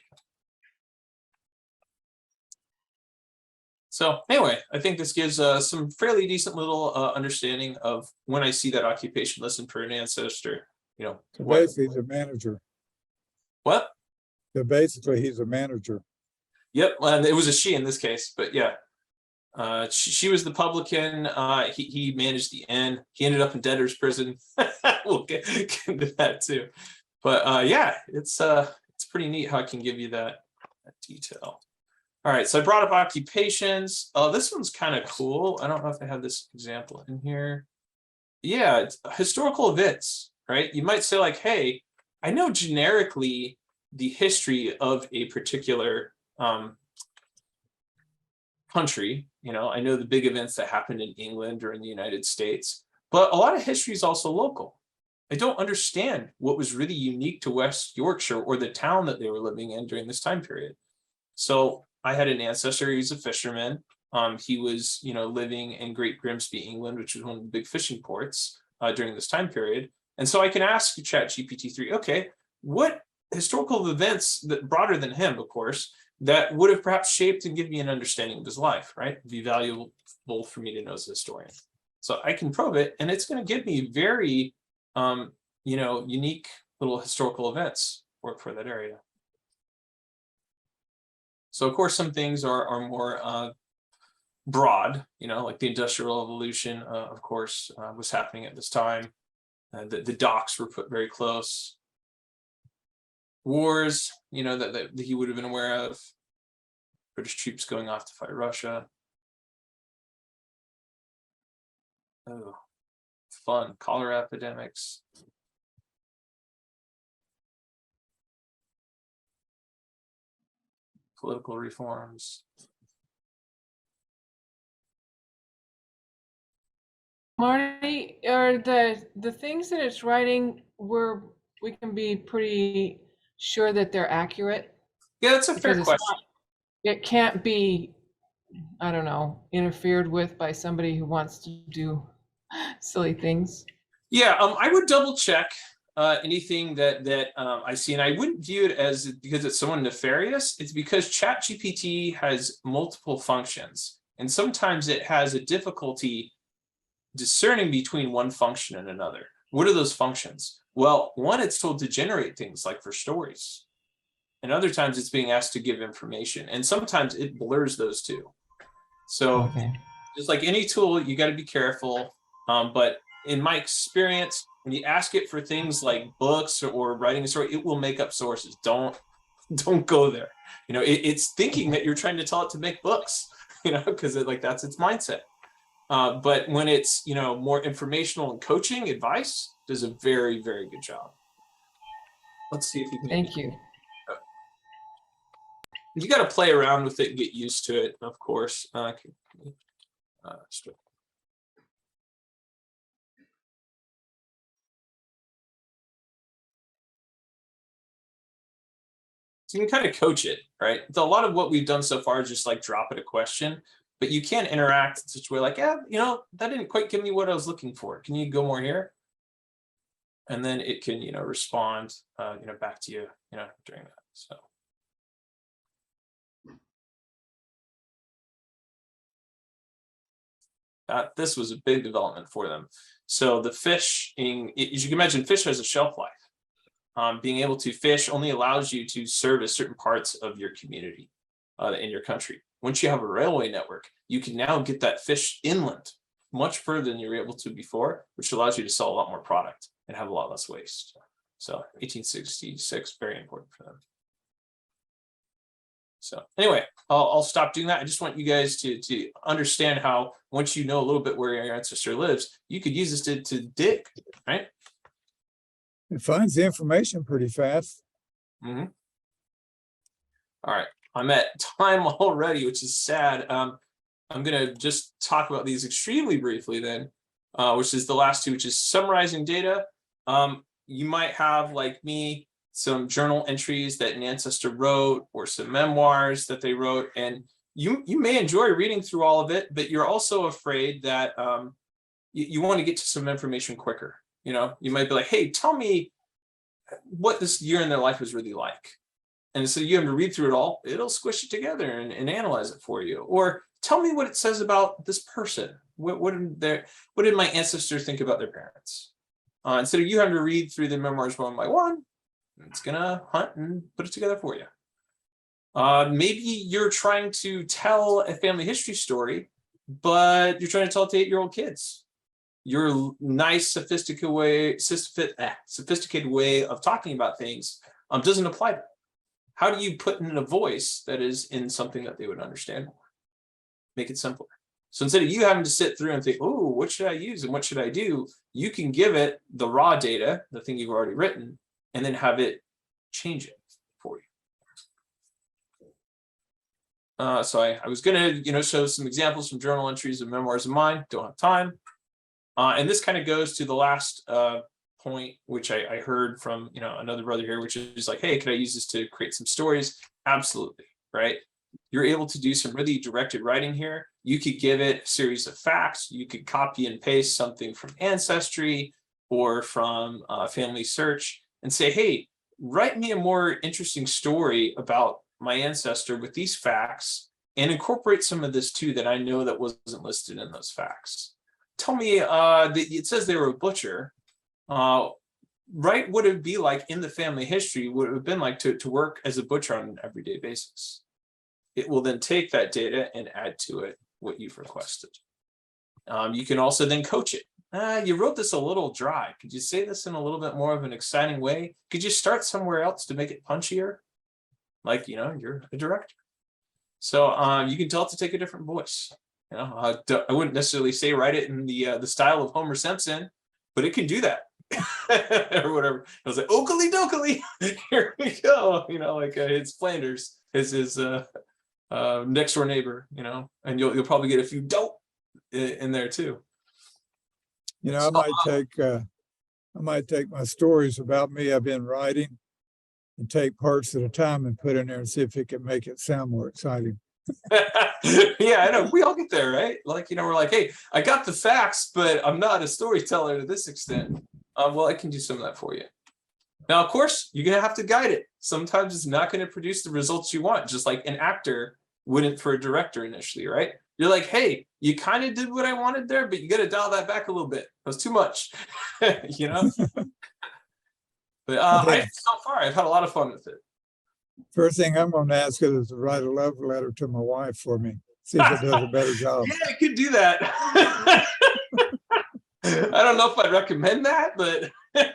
So anyway, I think this gives some fairly decent little understanding of when I see that occupation listed for an ancestor. So basically, he's a manager. What? So basically, he's a manager. Yep, and it was a she in this case, but yeah. She was the publican. He managed the inn. He ended up in debtor's prison. We'll get into that too. But yeah, it's pretty neat how I can give you that detail. All right, so I brought up occupations. This one's kind of cool. I don't know if I have this example in here. Yeah, it's historical events, right? You might say like, hey, I know generically the history of a particular country. I know the big events that happened in England or in the United States, but a lot of history is also local. I don't understand what was really unique to West Yorkshire or the town that they were living in during this time period. So I had an ancestor, he was a fisherman. He was, living in Great Grimsby, England, which was one of the big fishing ports during this time period. And so I can ask ChatGPT-3, okay, what historical events that broader than him, of course, that would have perhaps shaped and given me an understanding of his life, right? It'd be valuable for me to know as a historian. So I can probe it, and it's going to give me very, unique little historical events for that area. So of course, some things are more broad, like the Industrial Revolution, of course, was happening at this time. The docks were put very close. Wars, that he would have been aware of. British troops going off to fight Russia. Oh, fun. Cholera epidemics. Political reforms. Marty, are the things that it's writing we can be pretty sure that they're accurate? Yeah, that's a fair question. It can't be, I don't know, interfered with by somebody who wants to do silly things. Yeah, I would double check anything that I see, and I wouldn't view it as because it's someone nefarious. It's because ChatGPT has multiple functions, and sometimes it has a difficulty discerning between one function and another. What are those functions? Well, one, it's told to generate things like for stories, and other times it's being asked to give information, and sometimes it blurs those two. So Okay. just like any tool, you got to be careful. But in my experience, when you ask it for things like books or writing a story, it will make up sources. Don't go there. It's thinking that you're trying to tell it to make books, because that's its mindset. But when it's, more informational and coaching advice, does a very, very good job. Let's see if you can. Thank you. You got to play around with it and get used to it, of course. Strip. So you can kind of coach it, right? So a lot of what we've done so far is just like drop it a question, but you can interact in such a way like, yeah, that didn't quite give me what I was looking for. Can you go more here? And then it can, respond, back to you, during that. So. This was a big development for them. So the fishing, as you can imagine, fish has a shelf life. Being able to fish only allows you to service certain parts of your community in your country. Once you have a railway network, you can now get that fish inland much further than you were able to before, which allows you to sell a lot more product and have a lot less waste. So 1866, very important for them. So anyway, I'll stop doing that. I just want you guys to understand how, once you know a little bit where your ancestor lives, you could use this to dig, right? It finds the information pretty fast. Mm-hmm. All right, I'm at time already, which is sad. I'm going to just talk about these extremely briefly then, which is the last two, which is summarizing data. You might have, like me, some journal entries that an ancestor wrote or some memoirs that they wrote, and you may enjoy reading through all of it, but you're also afraid that you want to get to some information quicker. You might be like, hey, tell me what this year in their life was really like. And so you have to read through it all. It'll squish it together and analyze it for you. Or tell me what it says about this person. What did my ancestors think about their parents? Instead of you having to read through the memoirs one by one, it's gonna hunt and put it together for you. Maybe you're trying to tell a family history story, but you're trying to tell it to 8-year-old kids. Your nice, sophisticated way of talking about things doesn't apply to them. How do you put in a voice that is in something that they would understand more? Make it simpler. So instead of you having to sit through and think, oh, what should I use and what should I do? You can give it the raw data, the thing you've already written, and then have it change it for you. So I was going to, show some examples from journal entries and memoirs of mine. Don't have time. And this kind of goes to the last point, which I heard from, another brother here, which is like, hey, could I use this to create some stories? Absolutely, right? You're able to do some really directed writing here. You could give it a series of facts. You could copy and paste something from Ancestry or from Family Search and say, hey, write me a more interesting story about my ancestor with these facts and incorporate some of this too that I know that wasn't listed in those facts. Tell me, it says they were a butcher. Write what it would be like in the family history, what it would have been like to work as a butcher on an everyday basis. It will then take that data and add to it what you've requested. You can also then coach it. You wrote this a little dry. Could you say this in a little bit more of an exciting way? Could you start somewhere else to make it punchier? Like, you're a director. So you can tell it to take a different voice. I wouldn't necessarily say write it in the style of Homer Simpson, but it can do that. Or whatever. I was like, Oakley dokley, here we go. Like it's Flanders, his next door neighbor, and you'll probably get a few dope in there too. I might take my stories about me I've been writing and take parts at a time and put in there and see if it can make it sound more exciting. Yeah, I know. We all get there, right? Like, we're like, hey, I got the facts, but I'm not a storyteller to this extent. Well, I can do some of that for you. Now, of course, you're going to have to guide it. Sometimes it's not going to produce the results you want, just like an actor wouldn't for a director initially, right? You're like, hey, you kind of did what I wanted there, but you got to dial that back a little bit. That was too much, But so far, I've had a lot of fun with it. First thing I'm going to ask it is to write a love letter to my wife for me. See if it does a better job. Yeah, I could do that. I don't know if I'd recommend that, but yeah.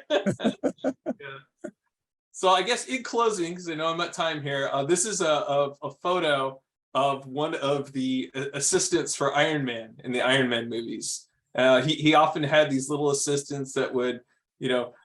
So I guess in closing, because I know I'm at time here, this is a photo of one of the assistants for Iron Man in the Iron Man movies. He often had these little assistants that would,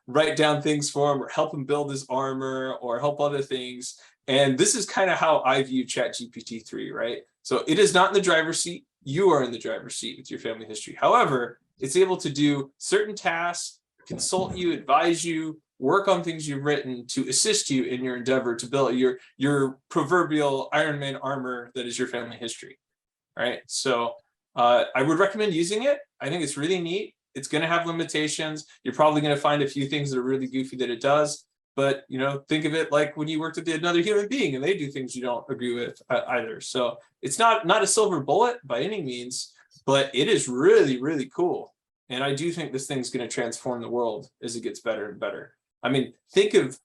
write down things for him or help him build his armor or help other things. And this is kind of how I view ChatGPT 3, right? So it is not in the driver's seat. you are in the driver's seat with your family history. However, it's able to do certain tasks, consult you, advise you, work on things you've written to assist you in your endeavor to build your proverbial Iron Man armor that is your family history. Right. So I would recommend using it. I think it's really neat. It's going to have limitations. You're probably going to find a few things that are really goofy that it does. But, you know, think of it like when you worked with another human being and they do things you don't agree with either. So it's not a silver bullet by any means, but it is really, really cool. And I do think this thing's going to transform the world as it gets better and better. I mean, think of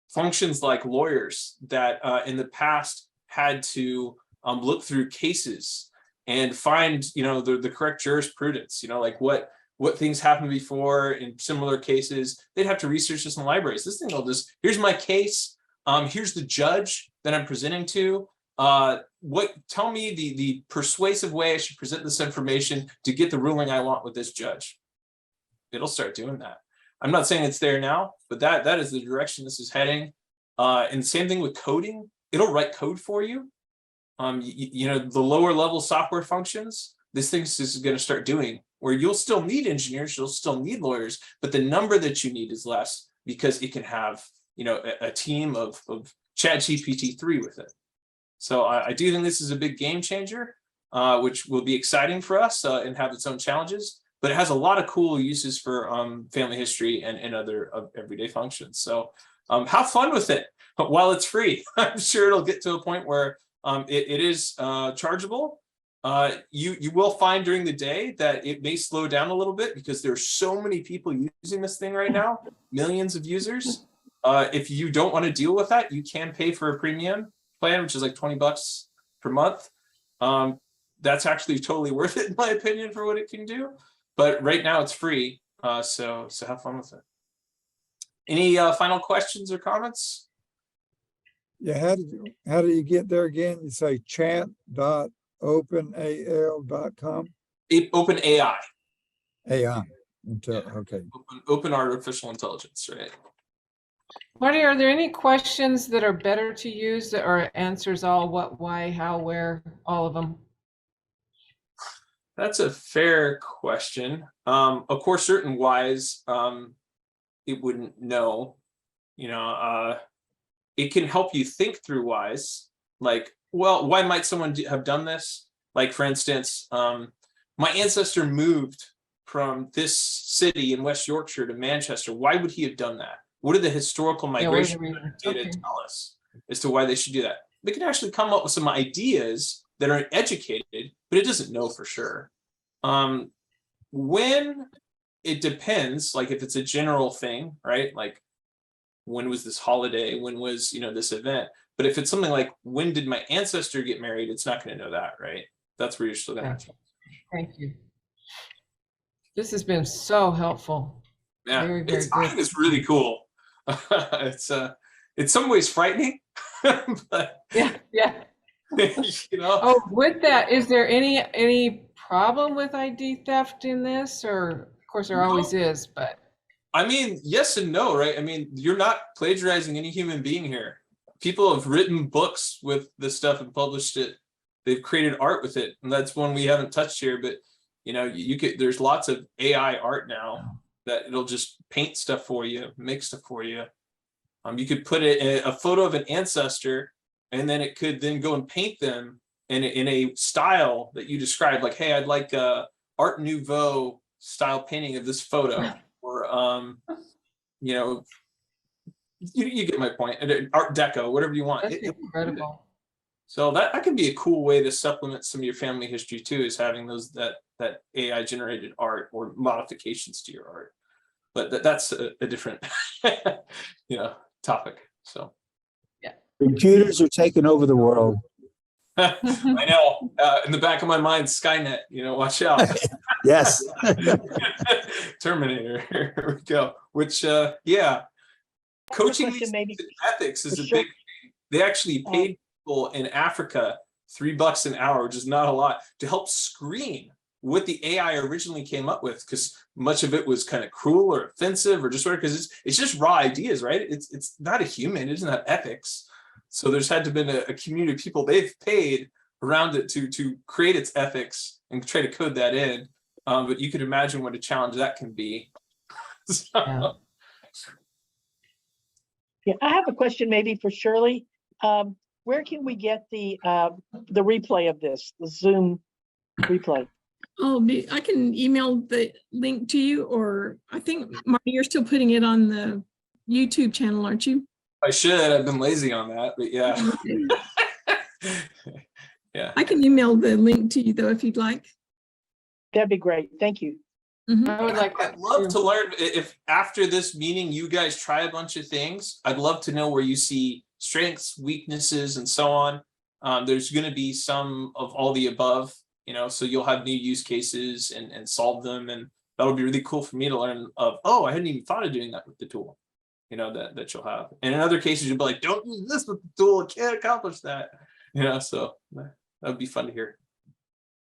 functions like lawyers that in the past had to look through cases and find, you know, the correct jurisprudence, you know, like what things happened before in similar cases. They'd have to research this in libraries. This thing will just, here's my case. Here's the judge that I'm presenting to. Tell me the persuasive way I should present this information to get the ruling I want with this judge. It'll start doing that. I'm not saying it's there now, but that is the direction this is heading. And same thing with coding. It'll write code for you. You know, the lower level software functions, this thing is going to start doing, where you'll still need engineers, you'll still need lawyers, but the number that you need is less because it can have, you know, a team of ChatGPT-3 with it. So I do think this is a big game changer, which will be exciting for us and have its own challenges, but it has a lot of cool uses for family history and other everyday functions. So have fun with it while it's free. I'm sure it'll get to a point where it is chargeable. You will find during the day that it may slow down a little bit because there's so many people using this thing right now, millions of users. If you don't want to deal with that, you can pay for a premium plan, which is like $20 per month. That's actually totally worth it in my opinion for what it can do. But right now it's free, so have fun with it. Any final questions or comments? Yeah, how do you get there again? You say chat.openal.com? OpenAI. AI. Okay. Open artificial intelligence, right? Marty, are there any questions that are better to use that are answers all what, why, how, where, all of them? That's a fair question. Of course, certain whys it wouldn't know. You know, it can help you think through whys. Like, well, why might someone have done this? Like, for instance, my ancestor moved from this city in West Yorkshire to Manchester. Why would he have done that? What are the historical migration data tell us as to why they should do that? They can actually come up with some ideas that are educated, but it doesn't know for sure. When it depends, like if it's a general thing, right? Like, when was this holiday? When was, you know, this event? But if it's something like, when did my ancestor get married? It's not going to know that, right? That's where you're still going to have to. Thank you. This has been so helpful. Yeah, Very, very I good. think it's really cool. It's in some ways frightening, but Yeah. you know. Oh, with that, is there any problem with ID theft in this? Or of course there always is, but I mean, yes and no, right? I mean, you're not plagiarizing any human being here. People have written books with this stuff and published it. They've created art with it, and that's one we haven't touched here. But you know, there's lots of AI art now that it'll just paint stuff for you, make stuff for you. You could put a photo of an ancestor, and then it could then go and paint them in a style that you describe, like, hey, I'd like a Art Nouveau style painting of this photo, or you know, you get my point. Art Deco, whatever you want. that's incredible. So that can be a cool way to supplement some of your family history too, is having that AI generated art or modifications to your art. But that's a different you know, topic. So computers are taking over the world. I know. In the back of my mind, Skynet. You know, watch out. Yes. Terminator. Here we go. Which yeah, coaching these ethics is a big thing. They actually paid people in Africa $3 an hour, which is not a lot, to help screen what the AI originally came up with, because much of it was kind of cruel or offensive or just sort of, because it's just raw ideas, right? It's not a human, it doesn't have ethics. So there's had to have been a community of people they've paid around it to create its ethics and try to code that in. But you could imagine what a challenge that can be. So, Yeah. Yeah, I have a question maybe for Shirley. Where can we get the replay of this, the Zoom replay? Oh, I can email the link to you, or I think, Marty, you're still putting it on the YouTube channel, aren't you? I should. I've been lazy on that, but yeah. Okay. Yeah. I can email the link to you though, if you'd like. That'd be great. Thank you. Mhm. I would like that I'd love too. to learn if after this meeting you guys try a bunch of things. I'd love to know where you see strengths, weaknesses, and so on. There's going to be some of all the above, you know, so you'll have new use cases and solve them, and that'll be really cool for me to learn of. Oh, I hadn't even thought of doing that with the tool, you know, that you'll have. And in other cases, you'll be like, don't use this with the tool; it can't accomplish that, you know. So that would be fun to hear.